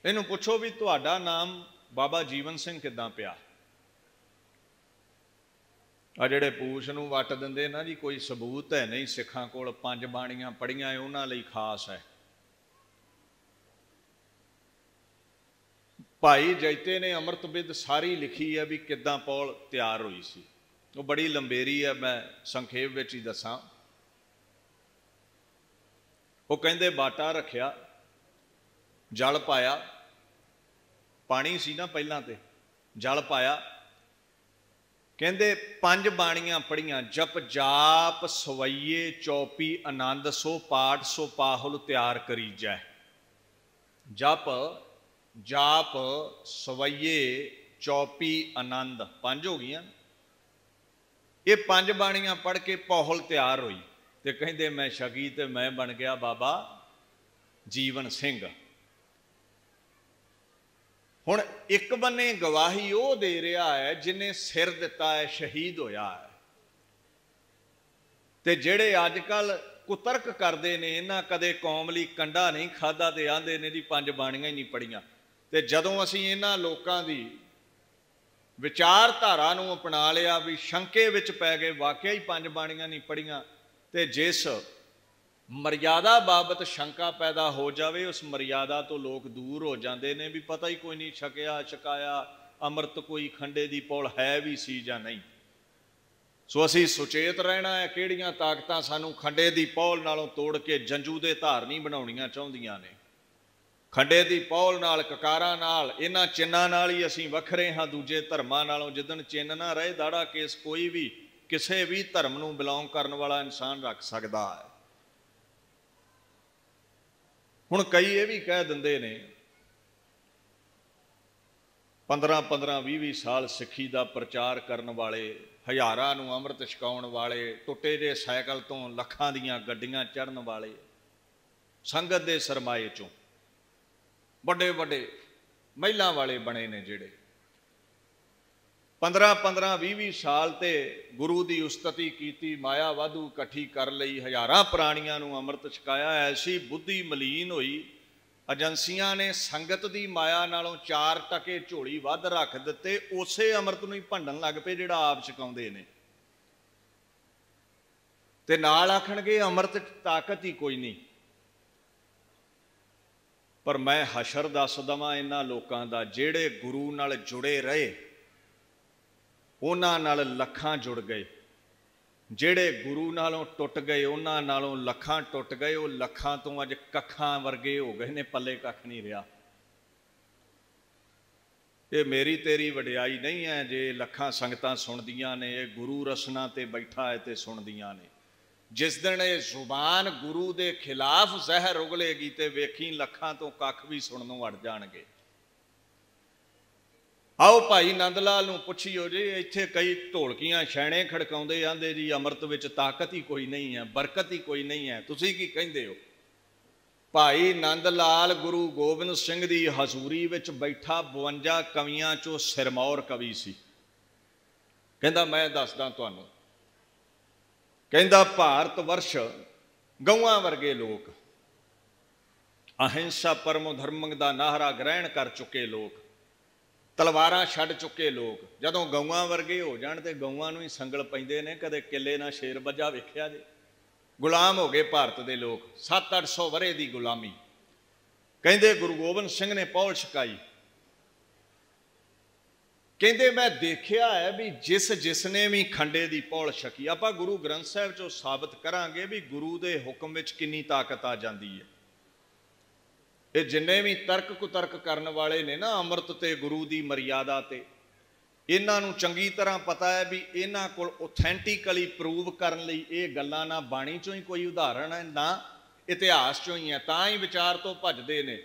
इनू पुछो भी तुहाडा नाम बाबा जीवन सिंह किदां पिया? आ जिहड़े पूछ नूं वट दिंदे ना जी, कोई सबूत है नहीं सिखां कोल, 5 बाणियां पढ़ियां उन्हां लई खास है। भाई जैते ने अमृत विद सारी लिखी है भी किदां पौल तैयार हुई सी। वो बड़ी लंबेरी है, मैं संखेप विच ही दसां। वो कहंदे बाटा रखिया, जल पाया, पानी सी ना पहलां ते, जल पाया, कहंदे 5 बाणियां पढ़ियां, जप जाप सवैये चौपी आनंद, सो पाठ सो पाहुल तैयार करी जै। जप जाप सवैये चौपी आनंद 5 हो गई। ये 5 बाणियां पढ़ के पौहल तैयार हुई। तो कहते मैं छकी तो मैं बन गया बाबा जीवन सिंह। हुण एक बन्ने गवाही वो दे रहा है जिन्हें सिर दिता है, शहीद होया है। ते जेड़े अजकल कुतर्क करते हैं, इन्हां कदे कौम लई कंडा नहीं खाधा, तो आंदे ने जी 5 बाणियां ही नहीं पढ़ियां। ते जदों असीं इन्हां लोकां दी विचारधारा नूं अपना लिया भी शंके विच पै गए, वाकई ही 5 बाणियां नहीं पढ़ियां, ते जिस मर्यादा बाबत शंका पैदा हो जाए उस मर्यादा तो लोग दूर हो जाते हैं भी पता ही कोई नहीं छकिया छकाया अमृत कोई खंडे दी पौल है भी सी जां नहीं। सो असी सुचेत रहना है किहड़ियां ताकतां सानू खंडे दी पौल नालों तोड़ के जंजू दे धारनी बनाउणियां चाहुंदियां ने। खंडे दी पौल नाल ककारां नाल इन्हां चिन्हां नाल ही असीं वखरे हाँ दूजे धर्मां नालों। जिदन चिन्ह ना रहे दाड़ा केस कोई भी किसी भी धर्म नूं बिलोंग करन वाला इंसान रख सकदा है। हुण कई ये भी कह दिंदे ने 15-15 20-20 साल सिੱਖੀ ਦਾ प्रचार करन वाले, हज़ारां नूं अमृत छकाउण वाले, टुੱਟੇ जे साइकिल तो ਲੱਖਾਂ ਦੀਆਂ ਗੱਡੀਆਂ चढ़न वाले, संगत दे सरमाए चों ਵੱਡੇ ਵੱਡੇ ਮਹਿਲਾਂ वाले बने ने जिहड़े 15-15 20-20 साल ते गुरु की उस्तति की, माया वाधू इकट्ठी कर लई, हज़ारां प्राणियां नूं अमृत छकाया। ऐसी बुद्धि मलीन हुई एजेंसियां ने संगत की माया नालों 4 टके झोली वध रख दिते, उसे अमृत नूं ही भंडन लग पे जिहड़ा आप छकाउंदे ने। ते नाल आखणगे अमृत ताकत ही कोई नहीं। पर मैं हशर दस दवां इन्हां लोकां दा जिहड़े गुरु नाल जुड़े रहे, उन्हां नाल लखां जुड़ गए। जिहड़े गुरु नालों टुट गए उन्हां नालों लखां टुट गए। वो लखां तो अज कखां वर्गे हो गए ने, पल्ले कख नहीं रहा। ये मेरी तेरी वडियाई नहीं है जे लखां संगतां सुणदियां ने, ये गुरु रसना ते बैठा है ते सुणदियां ने। जिस दिन ये जुबान गुरु दे खिलाफ जहर उगलेगी ते वेखी लखां तो कख भी सुणनों अड़ जाणगे। आओ भाई नंद लाल नूं पुछियो जी, इत्थे कई ढोलकियां छैणे खड़काउंदे आंदे जी अमृत विच ताकत ही कोई नहीं है, बरकत ही कोई नहीं है, तुसीं की कहिंदे हो? भाई नंद लाल गुरु गोबिंद सिंह दी हजूरी विच बैठा 52 कवियां चों सिरमौर कवि सी। कहंदा मैं दसदा तुहानूं, कहंदा भारत वर्ष गऊआं वर्गे लोग, अहिंसा परमो धर्म दा नाहरा ग्रहण कर चुके लोग, तलवारां छड्ड चुके लोग, जदों गऊआं वर्गे हो जाण ते गऊआं नूं ही संगल पैंदे ने। कदे किले ना शेर बजा वेखिया जे? गुलाम हो गए भारत दे लोग, 700-800 वरे दी गुलामी। कहंदे गुरु गोबिंद सिंह ने पौल छकाई। कहंदे मैं देखिया है भी जिस जिसने भी खंडे दी पौल छकी, आपां गुरु ग्रंथ साहिब चों साबित करांगे भी गुरु दे हुक्म विच किन्नी ताकत आ जांदी है। ये जिन्ने भी तर्क कुतर्क करने वाले ने ना अमृत ते गुरु की मर्यादा ते, इन्हां नूं चंगी तरह पता है भी इन्हां कोल ऑथेंटिकली प्रूव करन लई ये गल्लां ना बाणी चों ही कोई उदाहरण है ना इतिहास चों ही है, तां ही विचार तो भजदे ने।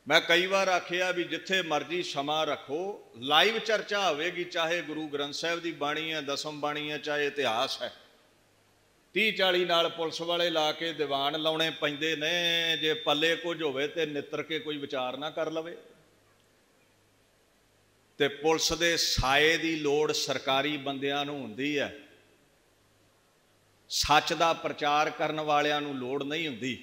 मैं कई बार आखिया भी जिथे मर्जी समा रखो, लाइव चर्चा होगी, चाहे गुरु ग्रंथ साहिब की बाणी है, दसम बाणी है, चाहे इतिहास है। 30-40 नाल पुलिस वाले ला के दीवान लाने पैंदे ने, जे पल्ले कुछ होवे ते नितर के कोई विचार ना कर लवे। ते पुलिस दे साए की लोड़ सरकारी बंदियां नूं हुंदी है, सच का प्रचार करने वालियां नूं लोड़ नहीं हुंदी।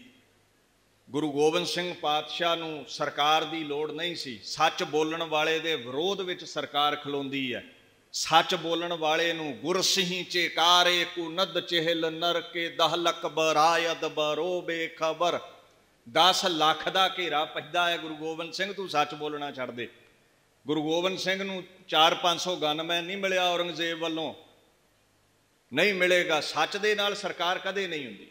गुरु गोबिंद सिंह पातशाह नूं सरकार की लोड़ नहीं सी, सच बोलन वाले दे विरोध विच सरकार खलोंदी है। सच बोलन वाले नूं गुरसिंह चेकारे कु नद चेहल नर के 10 लख बरायद बरो बेखबर। 10 लाख का घेरा पैदा है गुरु गोबिंद सिंह, तू सच बोलना छड्ड दे। गुरु गोबिंद सिंह नूं 400-500 गनमैन नहीं मिलिया औरंगजेब वालों, नहीं मिलेगा। सच दे नाल सरकार कदे नहीं हुंदी।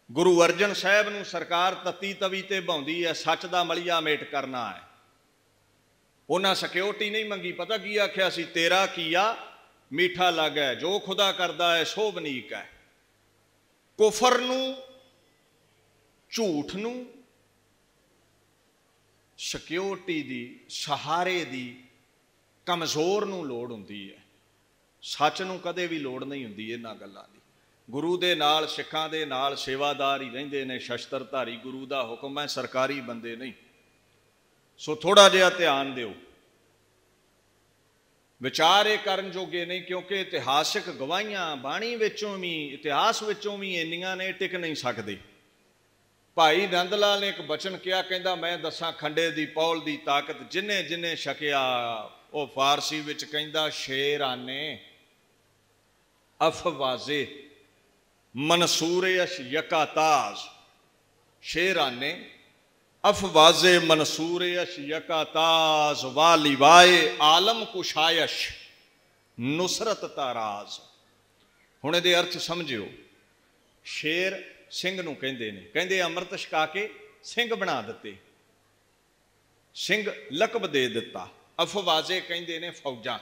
गुरु अर्जन साहब नूं सरकार तत्ती तवी ते भाउंदी है, सच दा मलिया मेट करना है। उन्हां सिक्योरिटी नहीं मंगी, पता की आख्या सी, तेरा किया मीठा लग है, जो खुदा करदा है सो बनीक है। कुफर नूं, झूठ नूं, सिक्योरिटी दी, सहारे दी, कमजोर नूं लोड़ हुंदी है, सच नूं कदे भी लोड़ नहीं हुंदी इन्हां गल्लां दी। गुरु दे नाल, सिखां दे नाल सेवादार ही रहिंदे ने, शस्त्रधारी गुरु दा हुक्म है, सरकारी बंदे नहीं। सो थोड़ा जिहा ध्यान दिओ। विचार ये करन जोगे नहीं, क्योंकि इतिहासिक गवाहियां बाणी विचों भी, इतिहास विचों भी इन्नियां ने, टिक नहीं सकदे। भाई नंद लाल ने एक बचन किया, कहंदा मैं दसां खंडे दी पौल दी ताकत, जिन्ने जिन्ने छकिया। वो फारसी विच कहंदा, शेराने अफवाजे मनसूरे यकाताज। शेराने अफवाजे मनसूरे यकाताज, वालिवाए आलम कुशायश नुसरत ताराज। हुण इहदे अर्थ समझियो। शेर सिंह नूं कहंदे ने, कहंदे अमृत छका के सिंह बना दिते, सिंह लकब दे दिता। अफवाजे कहंदे ने फौजां।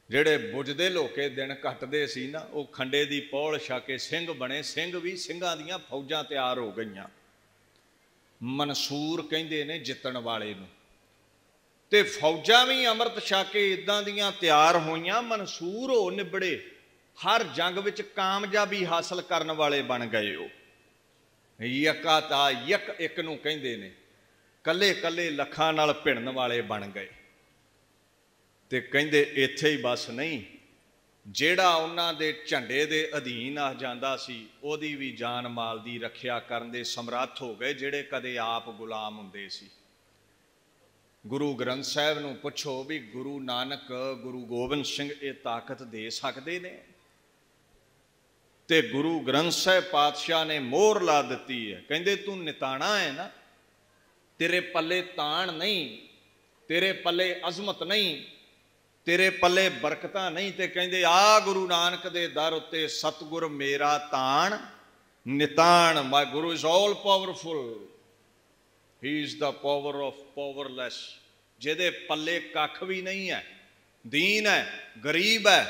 ਜਿਹੜੇ ਬੁਝਦੇ ਲੋਕੇ दिन ਘਟਦੇ ਸੀ ना, वो खंडे की पौल छके सिंह बने। सिंह भी ਸਿੰਘਾਂ ਦੀਆਂ फौजां तैयार हो गईयां। मनसूर कहंदे ने जितण वाले नूं, ते फौजां भी अमृत छके इदां दियां तैयार होईयां, मनसूर हो निबड़े, हर जंग विच कामयाबी हासिल करन वाले बन गए। हो यकाता, यक एक नूं कहंदे ने, कल्ले कल्ले लखां नाल भिड़न वाले बन गए। ते कहंदे इत्थे ही बस नहीं, ਜਿਹੜਾ ਉਹਨਾਂ ਦੇ ਝੰਡੇ ਦੇ ਅਧੀਨ ਆ ਜਾਂਦਾ ਸੀ, ਉਹਦੀ ਵੀ ਜਾਨ ਮਾਲ ਦੀ ਰੱਖਿਆ ਕਰਨ ਦੇ ਸਮਰੱਥ ਹੋ ਗਏ, ਜਿਹੜੇ ਕਦੇ ਆਪ ਗੁਲਾਮ ਹੁੰਦੇ ਸੀ। ਗੁਰੂ ਗ੍ਰੰਥ ਸਾਹਿਬ ਨੂੰ ਪੁੱਛੋ ਵੀ ਗੁਰੂ ਨਾਨਕ, ਗੁਰੂ ਗੋਬਿੰਦ ਸਿੰਘ ਇਹ ਤਾਕਤ ਦੇ ਸਕਦੇ ਨੇ? ਤੇ ਗੁਰੂ ਗ੍ਰੰਥ ਸਾਹਿਬ ਪਾਤਸ਼ਾਹ ਨੇ ਮੋਹਰ ਲਾ ਦਿੱਤੀ ਹੈ। ਕਹਿੰਦੇ ਤੂੰ ਨਿਤਾਣਾ ਹੈ ਨਾ, ਤੇਰੇ ਪੱਲੇ ਤਾਣ ਨਹੀਂ, ਤੇਰੇ ਪੱਲੇ ਅਜ਼ਮਤ ਨਹੀਂ, तेरे पल्ले बरकतां नहीं। ते कहंदे आ गुरु नानक दे दर उत्ते सतगुर मेरा ताण निताण। My guru is all powerful, he is the power of powerless. जिहदे पल्ले कख भी नहीं है, दीन है, गरीब है,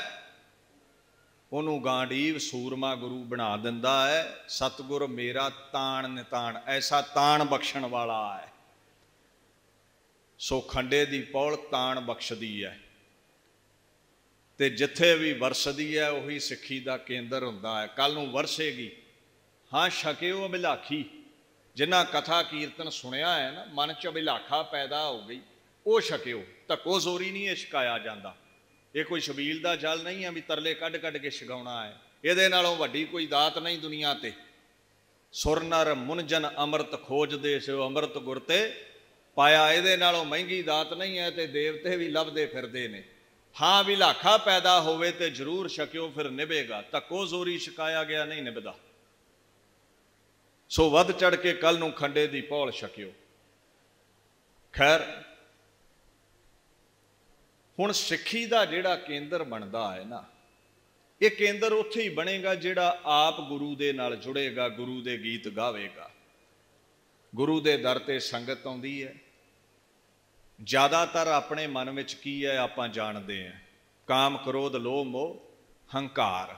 उहनूं गांडीव सूरमा गुरु बना दिंदा है। सतगुर मेरा ताण निताण, ऐसा ताण बख्शण वाला है। सो खंडे दी पौल ताण बख्शदी है, ते जिथे भी वरसदी है उही सिक्खी का केंद्र हुंदा है। कल नूं वरसेगी। हाँ छकिओ अभिलाखी, जिन्हां कथा कीर्तन सुनिया है ना, मन च अभिलाखा पैदा हो गई, वो छकिओ। धक्को जोरी नहीं छकाया जाता। ये कोई छबील का जल नहीं है भी तरले कढ़ कढ़ के छकाउणा है। इहदे नालों वड्डी कोई दात नहीं दुनिया ते। सुर नर मुनजन अमृत खोजदे सो अमृत गुर ते पाया। इहदे नालों महंगी दात नहीं है, ते देवते भी लभदे फिरदे ने। हाँ विलाखा पैदा होवे ते जरूर छकिओ, फिर निभेगा। धक्को जोरी छकाया गया नहीं निभदा। सो वध चढ़ के कल नूं खंडे दी पौल छकिओ। खैर हुण सिੱਖੀ दा जिहड़ा केंद्र बनदा है ना, ये केंद्र उत्थे ही बनेगा जिहड़ा आप गुरु दे नाल जुड़ेगा, गुरु दे गीत गावेगा। गुरु दे दर ते संगत आउंदी है। ज़्यादातर अपने मन में की है आपां जानते हैं, काम क्रोध लोभ मोह हंकार।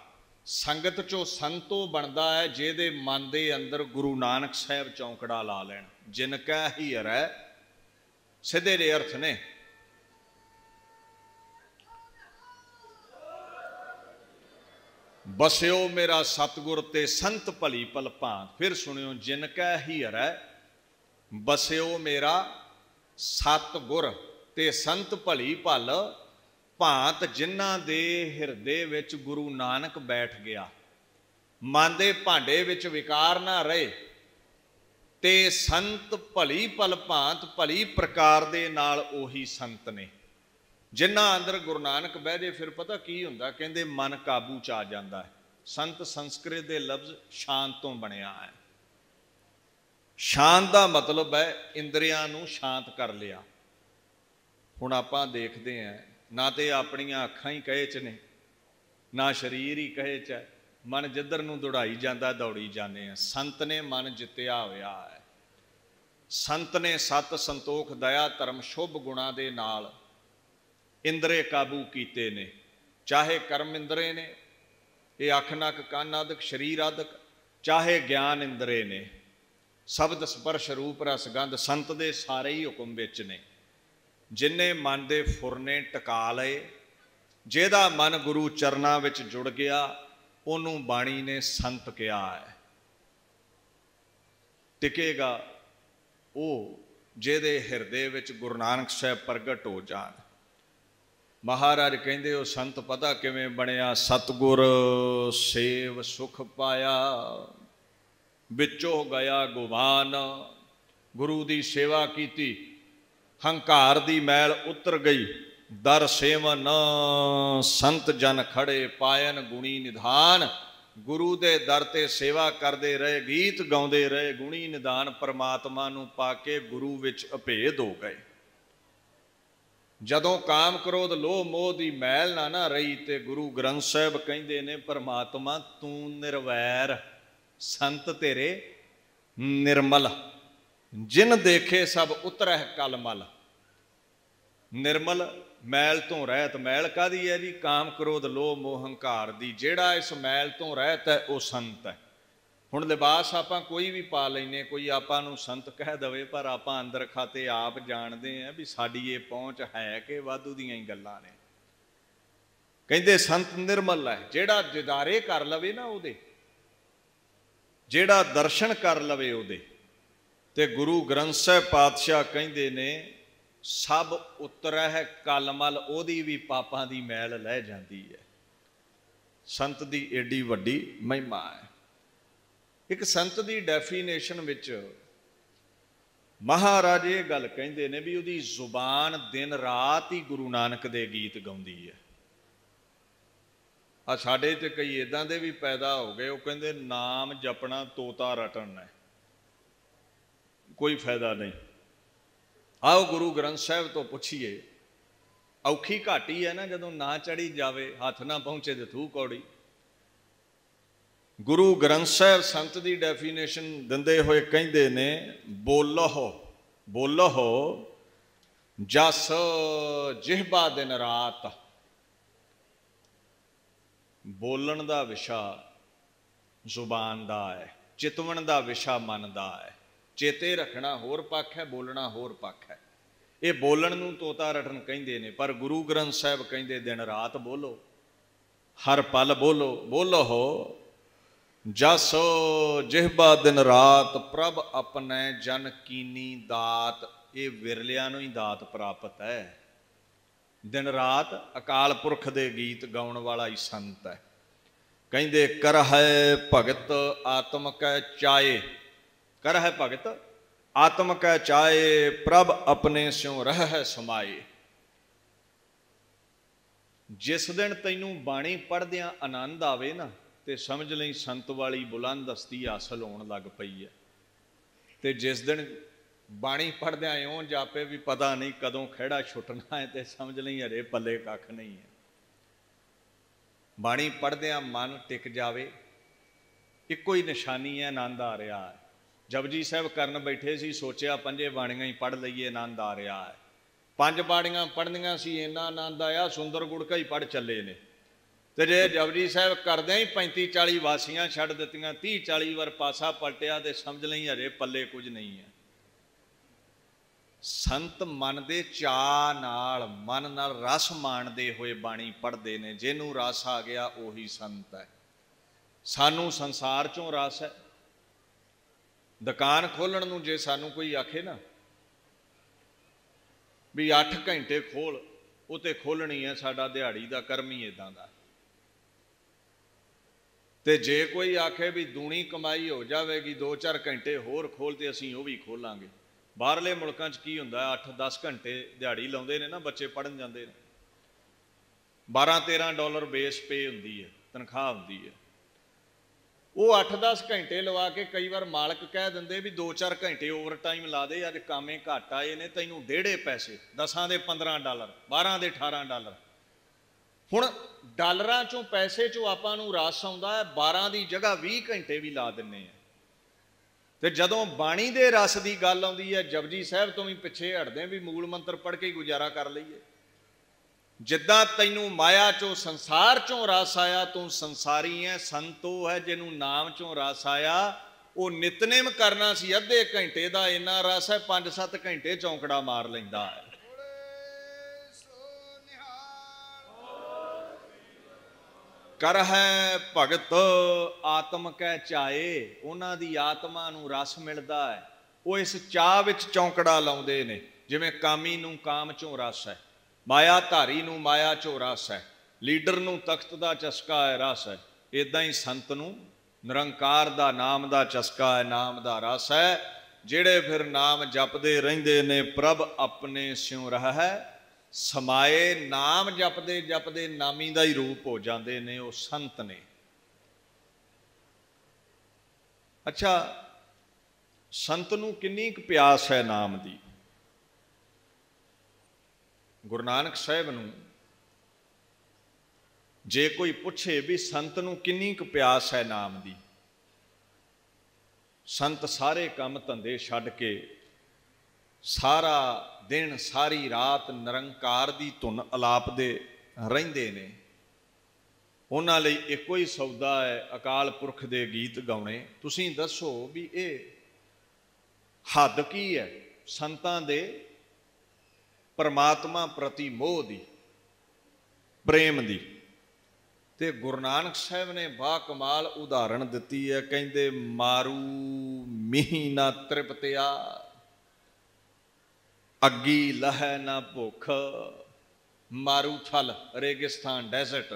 संगत चो संतो बनता है जिहदे मन के अंदर गुरु नानक साहब चौंकड़ा ला लैन। जिनका हीर है, सीधे दे अर्थ ने। बस्यो मेरा सतगुर ते संत भली पल भांत। फिर सुनियो, जिनका हीर है, बस्यो मेरा सतगुर ते संत भली पल भांत। जिन्हां दे हिरदे विच गुरु नानक बैठ गया, मन दे भांडे विच विकार ना रहे, ते संत भली पल भांत, भली प्रकार दे नाल ओही संत ने। जिन्हां अंदर गुरु नानक बह जाए, फिर पता की हुंदा, कहंदे मन काबू च आ जांदा है। संत संस्कृत दे लफ्ज़ शांत तो बनिया है। शांत दा मतलब है इंद्रियां नूं शांत कर लिया। हुण आपां देखदे हैं, ना तो अपनियां अखां ही कहे च ने, ना शरीर ही कहे च है। मन जिधर नूं दौड़ाई जाता दौड़ी जाने हैं। संत ने मन जित्या होया है। संत ने सत संतोख दया धर्म शुभ गुणा दे नाल इंद्रे काबू कीते ने। चाहे कर्म इंद्रे ने, ये अख नक कंन आदक शरीर आदक, चाहे ज्ञान इंद्रे ने, शब्द स्पर्श रूप रस गंध, संत दे सारे ही हुक्म विच ने। जिन्ने मन दे फुरने टका लए, जिहदा मन गुरु चरना विच जुड़ गया, उन्हों बाणी ने संत कहा है। टिकेगा वो जिहदे हिरदे विच गुरु नानक साहब प्रगट हो जान। महाराज कहंदे हो संत पता किवें बनिया, सतगुर सेव सुख पाया, विचों गया गुमान। गुरु की सेवा की, हंकार दी मैल उतर गई, दर सेवन संत जन खड़े, पायन गुणी निधान। गुरु दे दर ते सेवा करते रहे, गीत गाउंदे रहे, गुणी निधान परमात्मा नूं पाके गुरु विच अभेद हो गए। जदों काम क्रोध लोह मोह दी मैल ना रही, ते गुरु ग्रंथ साहब कहंदे ने, परमात्मा तू निर्वैर, संत तेरे निर्मल, जिन देखे सब उतरह कलमल। निर्मल मैल तो रहत, मैल कादी है जी? काम क्रोध लोह मोह हंकार दी। जेड़ा इस मैल तो रहत है वह संत है। हुण लिबास आपां कोई भी पा लैने, कोई आपां नूं संत कह दवे, पर आपां अंदर खाते आप जाणदे हैं भी साडी ये पहुँच है कि वाधू दीयां ही गल्लां ने। कहंदे संत निर्मल है, जेड़ा दीदारे कर लवे ना उहदे, जेड़ा दर्शन कर लवे उहदे। ते गुरु ग्रंथ साहिब पातशाह कहंदे ने, सब उतरह कलमल, ओदी भी पापां दी मैल लह जाती है। संत दी एडी वड्डी महिमा है। एक संत दी डेफिनेशन विच महाराज ये गल कहंदे ने भी उहदी जुबान दिन रात ही गुरु नानक दे गीत गाउंदी है। आ साडे ते कई इदां दे भी पैदा हो गए, वो कहंदे नाम जपना तोता रटन है, कोई फायदा नहीं। आओ गुरु ग्रंथ साहब तो पुछिए, औखी घाटी है ना जदों ना चढ़ी जावे, हथ ना पहुंचे तो थू कौड़ी। गुरु ग्रंथ साहब संत की डेफिनेशन दिंदे होए कहंदे ने, बोलहो बोलहो जस जिहबा दिन रात। बोलन दा विशा जुबान दा है, चितवन दा विशा मन दा है। चेते रखना होर पक्ष है, बोलना होर पक्ष है। ये बोलन नूं तोता रटन कहंदे ने, पर गुरु ग्रंथ साहब कहंदे दिन रात बोलो, हर पल बोलो। बोलो हो जस जिहबा दिन रात, प्रभ अपने जन कीनी दात। ये विरलियां नूं ही दात प्राप्त है। दिन रात अकाल पुरख दे गीत गाउण वाला ही संत है। कहंदे कर है भगत आत्म कै चाए, कर है भगत आत्म कै चाए, प्रभ अपने स्यों रह है समाए। जिस दिन तैनूं बाणी पढ़दियां आनंद आवे ना, ते समझ लई संत वाली बुलंद हस्ती हासल होण लग पई है। ते जिस दिन बाणी पढ़दियां इउं जापे भी पता नहीं कदों खिहड़ा छुटना है, ते समझ लई हरे पल्ले कख नहीं है। बाणी पढ़दियां मन टिक जावे, इक्को ही निशानी है, आनंद आ रहा है। जपजी साहब करन बैठे सी, सोचिया पंजे बाणियां ही पढ़ लईए, आनंद आ रहा है। पंज बाणियां पढ़नियां सी, इन्ना आनंद आया, सुंदर गुड़का ही पढ़ चले ने। तो जे जपजी साहब करदे ही 35-40 वासियां छड्ड दित्तियां, 30-40 वार पासा पलटिया, तो समझ लई हरे पल्ले कुछ नहीं है। संत मन दे चाह नाल, मन नाल रस माणदे होए बाणी पढ़दे ने। जिन्हों रस आ गया उही संत है। सानू संसार चों रस है। दुकान खोलण नूं जे सानू कोई आखे ना भी 8 घंटे खोल, वो तो खोलनी है, साडा दिहाड़ी दा कर्म ही इदां दा। ते जे कोई आखे भी दूनी कमाई हो जाएगी 2-4 घंटे होर खोल, तो असीं वो भी खोलांगे। बाहरले मुल्कां च की हुंदा 8-10 घंटे दिहाड़ी लाउंदे ने ना, बच्चे पढ़न जांदे ने, $12-13 बेस पे हुंदी है, तनख्वाह हुंदी है। वो 8-10 घंटे लवा के कई बार मालक कह देंदे भी 2-4 घंटे ओवर टाइम ला दे, अज कामे घट आए ने, तैनूं डेढ़े पैसे, 10 दे $15, 12 दे $18। हुण डालरां चों पैसे चों आपां नूं रस आउंदा है, 12 की जगह 20 घंटे भी ला दिंने आ। ते जदों बाणी दे रस की गल आउंदी है, जपजी साहब तो भी पिछे हटदे भी मूल मंत्र पढ़ के गुजारा कर लईए। जिद्दां तैनूं माया चों संसार चों रस आया, तू संसारी है। संत वो है जिन्हों नाम चों रस आया, वो नितनेम करना सी अद्धे घंटे का, इन्ना रस है 5-7 घंटे चौंकड़ा मार लैंदा है। कर है भगत आत्म कै चाए, उन्हां दी आत्मा नूं रस मिलदा है। वो इस चाह विच चौंकड़ा लाउंदे ने। जिवें कामी नूं काम चों रस है, माया धारी नूं माया चों रस है, लीडर नूं तख्त दा चस्का है, रस है। इदां ही संत नूं निरंकार दा नाम दा चस्का है, नाम दा रस है। जिहड़े फिर नाम जपदे रहिंदे ने, प्रभ अपने स्यों रह है समाए। नाम जपदे जपदे नामी दा ही रूप हो जाते ने, वो संत ने। अच्छा, संत नूं किन्नी क प्यास है नाम दी। गुरु नानक साहिब नूं जे कोई पूछे भी संत नूं किन्नी क प्यास है नाम दी, संत सारे काम धंधे छड्ड के सारा दिन सारी रात निरंकार दी धुन अलापदे रहिंदे ने। उन्हां लई इक्को ही सौदा है, अकाल पुरख दे गीत गाउणे। तुसीं दसो भी ये हद की है संतां दे परमात्मा प्रति मोह दी, प्रेम दी। ते गुरु नानक साहब ने बा कमाल उदाहरण दिती है। कहंदे मारू मीह ना तृप्तिया, अग्गी लहै ना भुख। मारूथल रेगिस्तान डेजर्ट।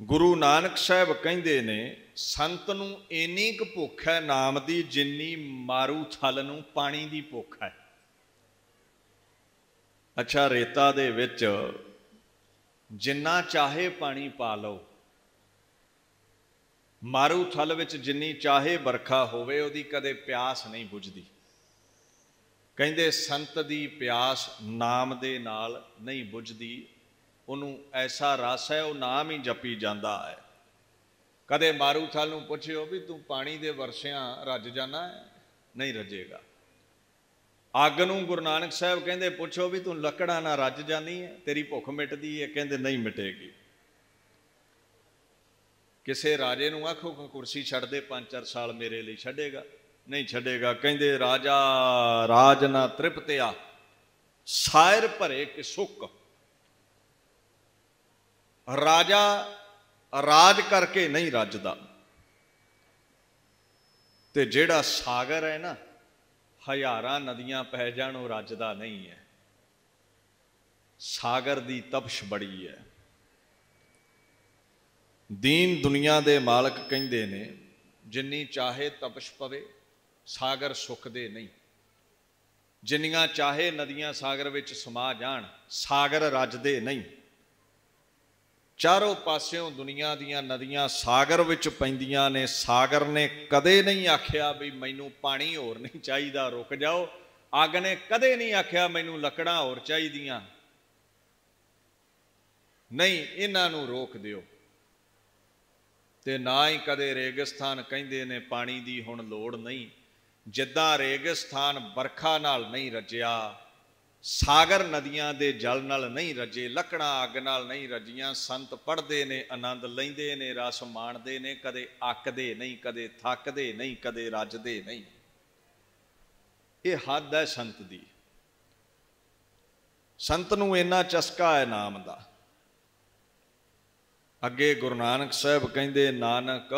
गुरु नानक साहब कहंदे ने संत नूं इन्नी क भुख है नाम दी, जिन्नी मारूथल नूं पानी दी भुख है। अच्छा, रेता दे विच जिन्ना चाहे पानी पा लो, मारूथल विच जिन्नी चाहे बरखा होवे, उहदी कदे प्यास नहीं बुझदी। कहंदे संत दी प्यास नाम दे नाल नहीं बुझदी। उन्हों ऐसा रस है, वो नाम ही जपी जाता है। कदे मारूथल नूं पुछियो भी तू पानी दे वरसियां रज जाना है, नहीं रजेगा। अग नूं गुरु नानक साहब कहंदे पुछो भी तू लकड़ा ना रज जानी है, तेरी भुख मिटदी है, कहंदे नहीं मिटेगी। किसे राजे नूं आखो कुर्सी छड्ड दे 5-4 साल मेरे लिए, छड्डेगा? नहीं छड्डेगा। कहंदे राजा राज ना तृप्तिया, सायर भरे कि सुख। राजा राज करके नहीं रजदा। ते जेड़ा सागर है ना, हजारां नदियां पै जाण वो रजदा नहीं है। सागर दी तपश बड़ी है। दीन दुनिया दे मालक कहंदे ने जिन्नी चाहे तपश पवे, सागर सुखदे नहीं। जिन्नियां चाहे नदियां सागर विच समा जाण, सागर रजदे नहीं। चारों पास्यों दुनिया दीयां नदियां सागर विच पैंदियां ने। सागर ने कदे नहीं आख्या भी मैनू पानी होर नहीं चाहिदा, रुक जाओ। अग ने कदे नहीं आख्या मैनू लकड़ां होर चाहिदियां, नहीं इन्हां नू रोक दिओ। ते ना ही कदे रेगिस्तान कहंदे ने पानी दी हुण लोड़ नहीं। जिद्दां रेगिस्तान बरखा नाल नहीं रजिया, सागर नदियां दे जल नाल नहीं रजे, लकड़ां अग नाल नहीं रजियां। संत पढ़दे ने, आनंद लैंदे ने, रस माणदे ने, कदे अकदे नहीं, कदे थकदे नहीं, कदे रजदे नहीं। ये हद है संत दी। संत नूं इन्ना चस्का है नाम दा। अगे गुरु नानक साहब कहंदे, नानक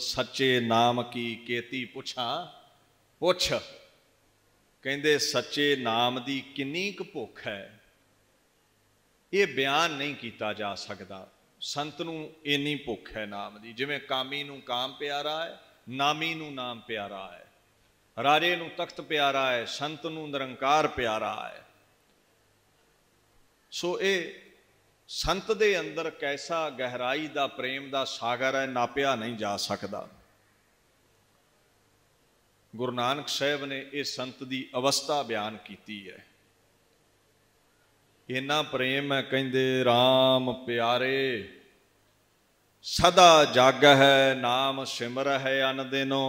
सच्चे नाम की केती पुछा पुछ। कहंदे सच्चे नाम दी किन्नी क भुख है, ये बयान नहीं किया जा सकता। संत नूं इन्नी भुख है नाम दी। जिवें कामी नूं काम प्यारा है, नामी नूं नाम प्यारा है, राजे नूं तख्त प्यारा है, संत नूं निरंकार प्यारा है। सो ये संत दे अंदर कैसा गहराई दा प्रेम दा सागर है, नापिया नहीं जा सकता। गुरु नानक साहब ने इस संत दी अवस्था बयान की है। इन्ना प्रेम है, कहंदे राम प्यारे सदा जग है, नाम सिमर है अन दिनो।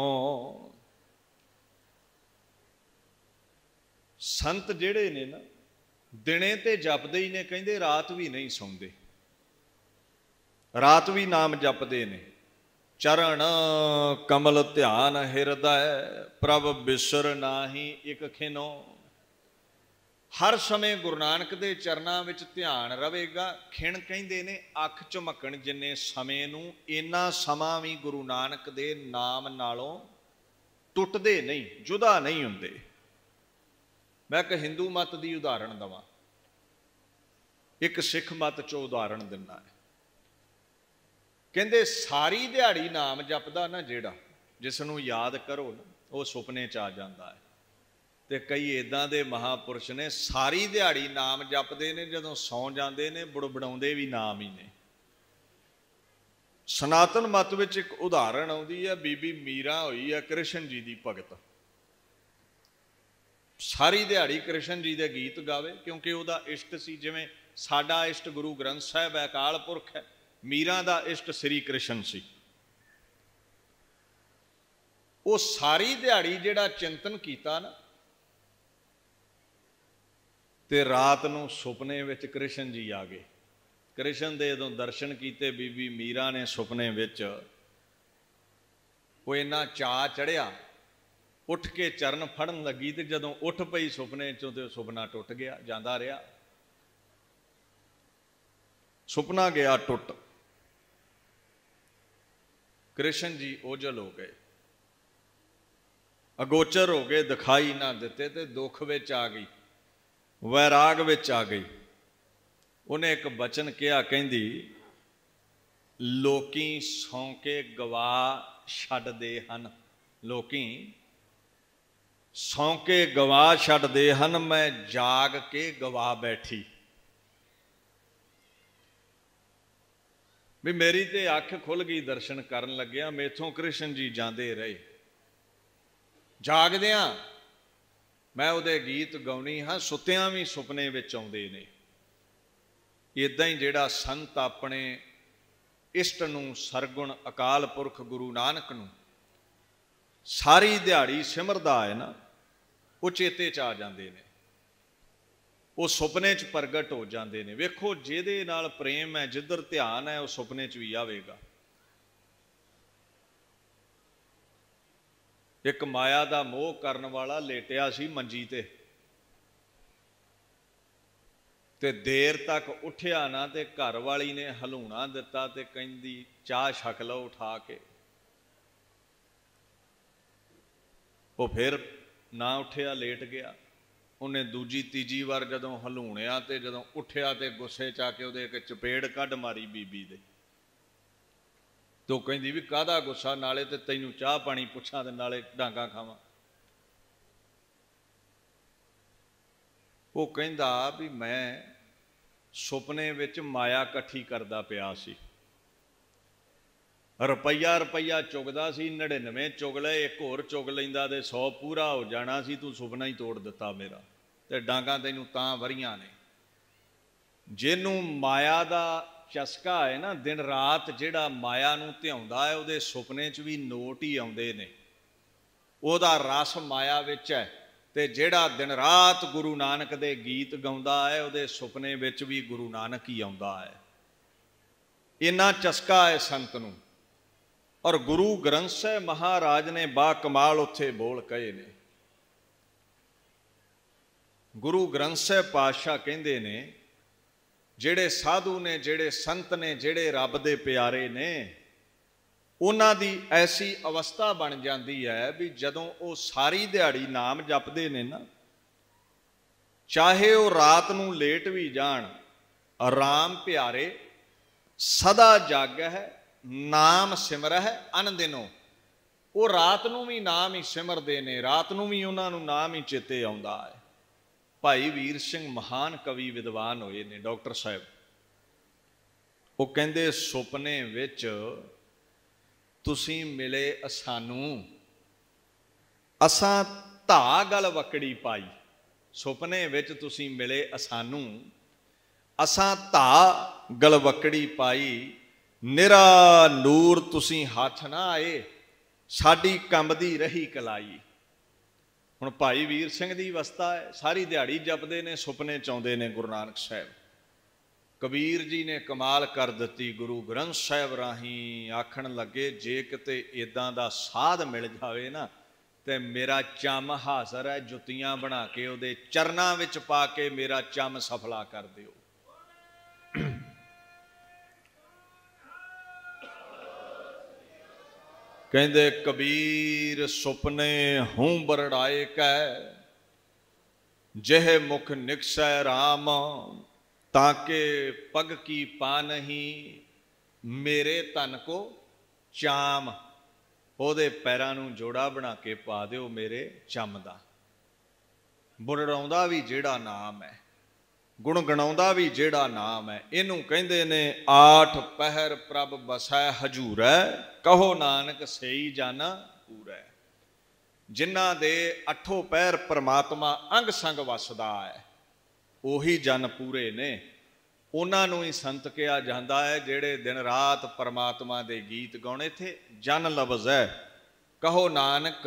संत जेड़े ने ना दिने ते जपदे ही ने, कहंदे रात भी नहीं सौंदे, रात भी नाम जपदे ने। चरण कमल ध्यान हिरदै, प्रभ बिसर नाही एक खिनो। हर समय गुरु नानक दे चरनां विच ध्यान रवेगा। खिण कहंदे ने अख झमकण जिन्ने समय नूं, इन्ना समा भी गुरु नानक दे नाम नालों टुटदे नहीं, जुदा नहीं हुंदे। मैं एक हिंदू मत की उदाहरण दवां, एक सिख मत चो उदाहरण दिना है। कहंदे सारी दिहाड़ी नाम जपदा ना जेड़ा, जिसनूं याद करो ना वो सुपने च आ जाता है। तो कई इदां दे महापुरुष ने सारी दिहाड़ी नाम जपदे ने, जदों सौ जाते ने बुड़बड़ाउंदे भी नाम ही ने। सनातन मत विच एक उदाहरण आउंदी है, बीबी मीरा होई है कृष्ण जी की भगत। सारी दिहाड़ी कृष्ण जी के गीत गावे, क्योंकि वह इष्ट सी। जिवें साडा इष्ट गुरु ग्रंथ साहिब है, अकाल पुरख है, मीरा का इष्ट श्री कृष्ण सी। वो सारी दिहाड़ी जिहड़ा चिंतन कीता ना, ते रात नूं सुपने विच कृष्ण जी आ गए। कृष्ण दे जदों दर्शन कीते बीबी मीरा ने सुपने विच, वो इन्ना चा चढ़िया, उठ के चरण फड़न लगी, तो जदों उठ पई सुपने चों तो सुपना टुट गया। जांदा रहा, सुपना गया टुट। कृष्ण जी ओझल हो गए, अगोचर हो गए, दिखाई ना दिते, तो दुख विच आ गई, वैराग विच आ गई। उन्हें एक बचन कहा, कहंदी लोकी सौंके गवा छड्डदे हन, लोकी सौंके गवा छड्डदे हन, मैं जाग के गवा बैठी। भी मेरी ते अख खुल गई, दर्शन करन लग्या, मेथों कृष्ण जी जाते रहे। जागदियां मैं उहदे गीत गाउणी हाँ, सुत्तियां भी सुपने विच आउंदे ने। इदां ही जिहड़ा संत अपने इष्ट नूं, सरगुण अकाल पुरख गुरु नानक नूं सारी दिहाड़ी सिमरदा है ना, वो चेते च आ जाते हैं, वो सुपने च प्रगट हो जाते हैं। वेखो जिहदे नाल प्रेम है, जिधर ध्यान है, वो सुपने च भी आवेगा। एक माया का मोह करन वाला लेटिया सी मंजी ते देर तक उठिया ना, ते घर वाली ने हलूणा दिता ते कहंदी चाह छक लो उठा के। वो फिर ना उठिया, लेट गया। उन्हें दूजी तीजी बार जदों हलूणिया ते जदों उठिया ते गुस्से च आके उहदे एक चपेड़ कढ़ मारी बीबी दे। तो कहंदी भी काहदा गुस्सा, नाले ते तैनूं चाह पानी पुछां ते नाले डांगा खावां। वो कहंदा भी मैं सुपने विच माया इकट्ठी करदा पिया सी, रुपया रुपया चुगदा सी, 99 चुग ले, एक होर चुग लैंदा ते 100 पूरा हो जाना सी। तूं सुपना ही तोड़ दिता मेरा, ते डांगा तैनूं तां वरीआं ने। जिहनूं माया दा चस्का है ना, दिन रात जिहड़ा माया नूं ध्याउंदा है, उहदे सुपने च भी नोट ही आउंदे ने। उहदा रस माया विच है, ते जिहड़ा दिन रात गुरु नानक दे गीत गाउंदा है, उहदे सुपने विच भी गुरु नानक ही आउंदा है। इन्ना चस्का है संत नूं। और गुरु ग्रंथ साहिब महाराज ने बा कमाल उत्थे बोल कहे ने, गुरु ग्रंथ साहिब पातशाह कहते ने ਜਿਹੜੇ साधु ने, ਜਿਹੜੇ संत ने, ਜਿਹੜੇ रब दे प्यारे ने, उन्हां दी ऐसी अवस्था बन जाती है भी जदों वो सारी दिहाड़ी नाम जपते ने ना, चाहे वो रात नूं लेट भी जान, राम प्यारे सदा जाग है, नाम सिमर है अनदिनों। वो रात नूं भी नाम ही सिमरते ने, रात नूं भी उन्हां नूं नाम ही चेते आउंदा है। भाई वीर सिंह महान कवि विद्वान होए ने डॉक्टर साहब, वो कहंदे सुपने विच तुसीं मिले असानू, असां धा गल वकड़ी पाई। सुपने विच तुसीं मिले असानू, असां धा गल वकड़ी पाई। निरा नूर तुसीं हथ ना आए, साडी कंबदी रही कलाई। हुण भाई वीर सिंह की अवस्था है, सारी दिहाड़ी जपते ने, सुपने चाहते ने गुरु नानक साहब। कबीर जी ने कमाल कर दी, गुरु ग्रंथ साहिब राही आखण लगे, जे किते इदां दा साध मिल जाए ना ते मेरा चम हाज़र है, जुत्तियां बना के उहदे चरनां विच पा के मेरा चम सफला कर दिओ। कहंदे कबीर सुपने हूँ बरड़ाए कै, जह मुख निकसै राम, ताके पग की पा नहीं, मेरे तन को चाम। ओदे पैरां नूं जोड़ा बना के पा दिओ मेरे चम दा। बुरड़ाउंदा भी जेड़ा नाम है, गुण गणाउंदा भी जेड़ा नाम है, इनू कहंदे ने आठ पहर प्रभ बसै हजूरै, कहो नानक सही जाना पूरै। जिन्हां दे अठों पहर परमात्मा अंग संग वसदा है, ਉਹੀ जन पूरे ने। उन्हां नूं ही संत कहा जाता है जेड़े दिन रात परमात्मा दे गीत गाउणे थे। जन लफ्ज़ है, कहो नानक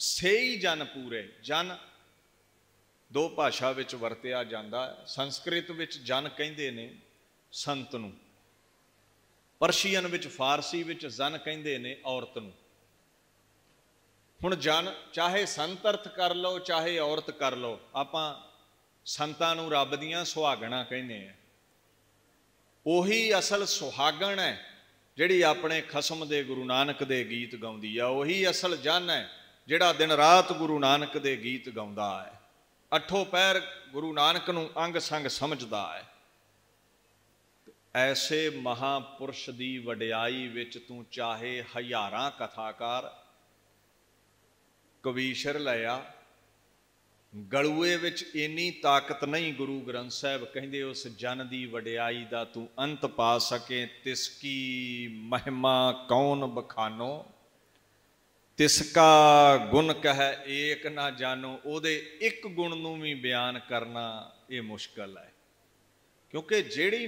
सही जन पूरे। जन दो भाषा विच वरतिया जाता है। संस्कृत विच जन कहंदे ने संत नूं, परशियन विच फारसी विच जन कहंदे ने औरत नूं। हुण जन चाहे संत अर्थ कर लो चाहे औरत कर लो, आपां संतां नूं रब दीआं सुहागणां कहने आ। ਉਹੀ असल सुहागण है जिहड़ी अपने खसम दे गुरु नानक दे गीत गाउंदी आ। ਉਹੀ असल जन है जिहड़ा दिन रात गुरु नानक दे गीत गाउंदा है। अठों पैर गुरु नानक नूं अंग संग समझदा है। ऐसे महापुरुष दी वडियाई विच तूं चाहे हज़ारां कथाकार कवीशर लिया, गलूए विच इन्नी ताकत नहीं। गुरु ग्रंथ साहिब कहंदे उस जन दी वडियाई दा तू अंत पा सके। तिसकी महिमा कौन बखानो, तिसका गुण कह एक ना जानो। ओदे एक गुण नूं भी बयान करना ये मुश्किल है, क्योंकि जिहड़ी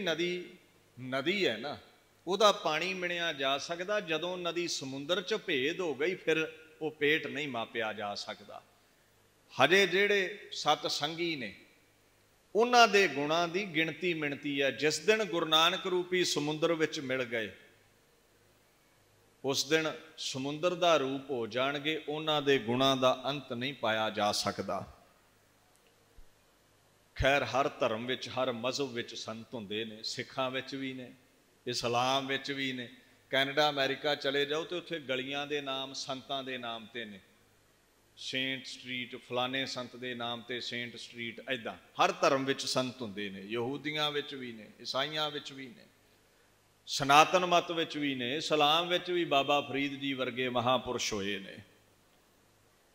नदी है ना, ਉਹਦਾ पानी मिणिया जा सकदा। जदों नदी समुंदर च भेद हो गई फिर वो पेट नहीं मापिया जा सकता। हजे जिहड़े सत संगी ने उन्हां दे गुणां दी गिणती मिणती है। जिस दिन गुरु नानक रूपी समुंदर विच मिल गए, उस दिन समुंदर दा रूप हो जाणगे। उन्हां दे गुणां दा अंत नहीं पाया जा सकता। खैर हर धर्म विच हर मजहब विच संत हुंदे ने, सिखां विच भी ने, इस्लाम विच भी ने। कैनेडा अमेरिका चले जाओ तो उत्थे गलियां दे नाम संतां दे नाम ते ने। सेंट स्ट्रीट फलाने संत दे नाम ते सेंट स्ट्रीट। ऐदां हर धर्म विच संत हुंदे ने। यहूदियां विच भी ने, ईसाइयां विच भी ने, सनातन मत विच भी ने, इस्लाम विच भी बाबा फरीद जी वर्गे महापुरुष होए ने।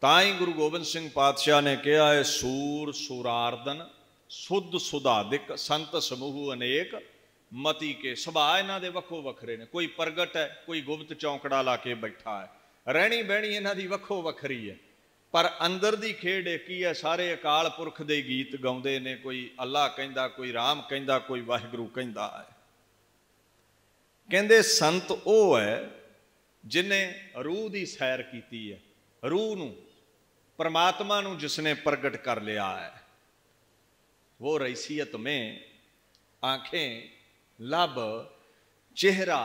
तां ही गुरु गोबिंद सिंह पातशाह ने कहा है, सूर सुरारदन सुध सुधादिक संत समूह अनेक मती के। सुभाਅ इन्हां दे वक्खो वखरे ने। कोई प्रगट है, कोई गुप्त चौंकड़ा ला के बैठा है। रहनी बहनी इन्हां दी वक्खो वखरी है, पर अंदर दी खेड एक ही है। सारे अकाल पुरख दे गीत गाउंदे ने। कोई अल्लाह कहंदा, कोई राम कहंदा, कोई वाहिगुरू कहंदा है। कहंदे संत वो है जिन्हें रूह दी सैर कीती है। रूह नूं, परमात्मा नूं जिसने प्रगट कर लिया है। वो रईसियत में आंखें लब चेहरा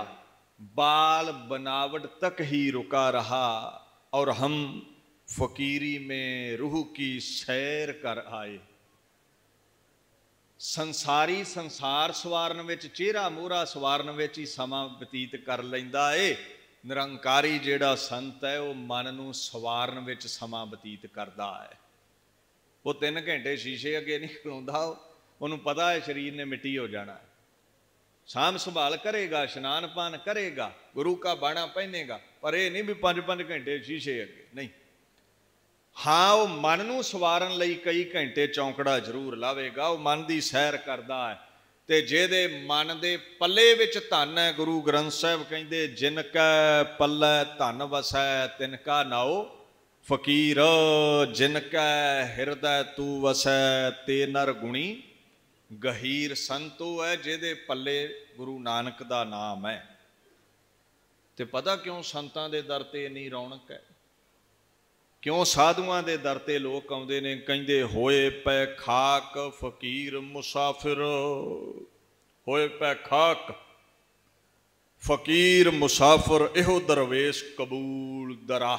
बाल बनावट तक ही रुका रहा और हम फकीरी में रूह की सैर कर आए। संसारी संसार सवारन विच, चेहरा मूहरा सवारन विच ही समा बतीत कर लैंदा है। निरंकारी जिहड़ा संत है वह मन नूं सवारन विच समा बतीत करदा है। वो 3 घंटे शीशे अगे नहीं खलोंदा, उन्होंने पता है शरीर ने मिट्टी हो जाना है। साम संभाल करेगा, इशनान पान करेगा, गुरु का बाणा पहनेगा, पर यह नहीं भी 5-5 घंटे शीशे अगे नहीं। हाँ, वो मन नूं सवारन लई कई घंटे चौंकड़ा जरूर लावेगा, वो मन की सैर करता है। ते जिहदे मन दे पल्ले विच धन है, गुरु ग्रंथ साहिब कहंदे जिनका पल्ले धन वसै तिनका नाओ फकीर, जिनका हिरदै तू वसै ते नर गुणी गहीर। संतो है जिहदे पल्ले गुरु नानक दा नाम है। ते पता क्यों संतां दे दर ते इन्नी रौनक है, क्यों साधुआं दे दर ते लोग आउंदे ने। कहंदे होए पै खाक फकीर मुसाफिर, होए पै खाक फकीर मुसाफिर, इहो दरवेश कबूल दरा।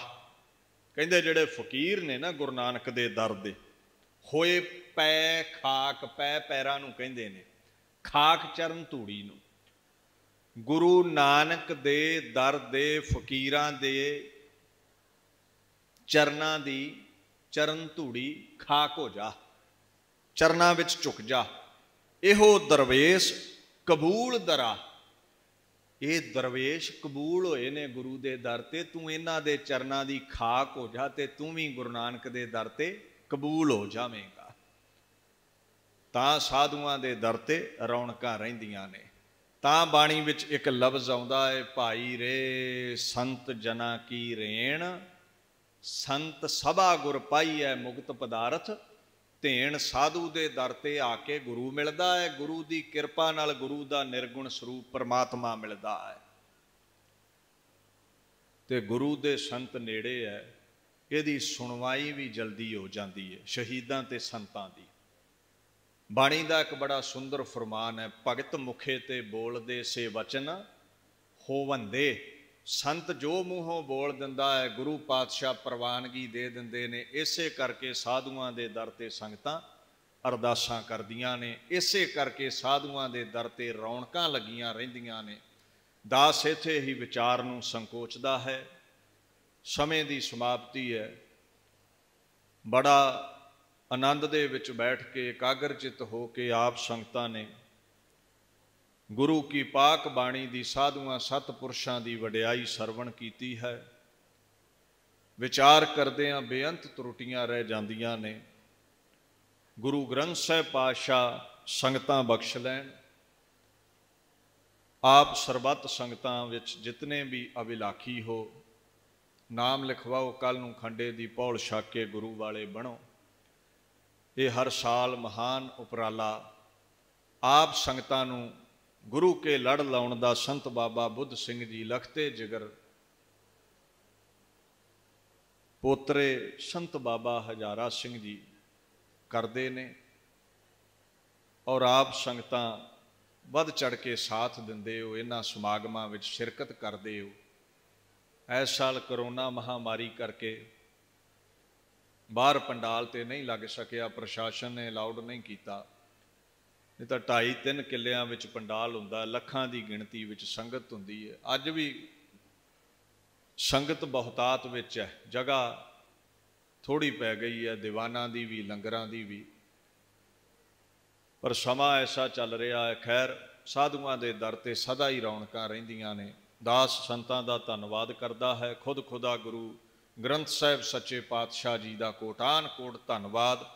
कहंदे जिहड़े फकीर ने ना गुरु नानक दे दर दे, होए पै खाक, पै पैरां नूं कहंदे ने, खाक चरण धूड़ी नूं। गुरु नानक दे दर दे फकीरां दे चरनां दी चरण धूड़ी खाक हो जा, चरनां विच झुक जा। इहो दरवेश कबूल दरा, ये दरवेश कबूल होए ने गुरु दे दर ते, तू इन्हां दे चरनां दी खाक हो जा ते तू भी गुरु नानक दे दर ते कबूल हो जावेगा। तां साधुआं दे दर ते रौनकां रहिंदियां ने। तां बाणी विच एक लफ्ज़ आउंदा है, भाई रे संत जना की रेण, संत सभा गुर पाई है मुक्त पदारथ धेण। साधु दे दर ते आके गुरु मिलदा है, गुरु की किरपा नाल गुरु का निर्गुण स्वरूप परमात्मा मिलदा है। ते गुरु दे संत नेड़े है, इहदी सुनवाई भी जल्दी हो जाती है। शहीदां ते संतां दी बाणी का एक बड़ा सुंदर फरमान है, भगत मुखे ते बोलदे से वचन होवंदे। संत जो मूहों बोल दिंदा है गुरु पातशाह प्रवानगी दे दिंदे ने। इसे करके साधुआं दे दर ते संगतां अरदासां करदियां ने, इसे करके साधुआं दे दर ते रौनकां लगियां रहिंदियां ने। दास इत्थे ही विचार नूं संकोचदा है, समय की समाप्ति है। बड़ा आनंद दे विच बैठ के एकाग्रचित हो के आप संगतां ने गुरु की पाक बाणी दी साधुआं सतपुरुषां दी वडियाई सरवण कीती है। विचार करदिआं बेअंत त्रुटियां रह जांदियां ने। गुरु ग्रंथ साहिब पातशाह संगतां बख्श लैण। आप सरबत संगतां विच जितने भी अभिलाखी हो नाम लिखवाओ, कल नूं खंडे दी पौल छक के गुरु वाले बनो। ये हर साल महान उपराला आप संगतां नूं गुरु के लड़ लाउण दा संत बाबा बुद्ध सिंह जी लखते जिगर पोतरे संत बाबा हजारा सिंह जी करते ने। और आप संगतां वध चढ़ के साथ दिंदे हो, इन्हां समागमां विच शिरकत करते हो। इस साल करोना महामारी करके बाहर पंडाल ते नहीं लग सकिया, प्रशासन ने अलाउड नहीं किया, नहीं तो 2.5-3 किलियां विच पंडाल हुंदा, लखां दी गिणती विच संगत हुंदी है। अज भी संगत बहुतात विच है, जगह थोड़ी पै गई है, दीवानां दी भी लंगरां दी भी, पर समा ऐसा चल रहा है। खैर साधुआं दे दर ते सदा ही रौनकां रहिंदियां ने। दास संतां दा धन्नवाद करदा है। खुद खुदा गुरु ग्रंथ साहिब सच्चे पातशाह जी का कोटान कोट धन्नवाद।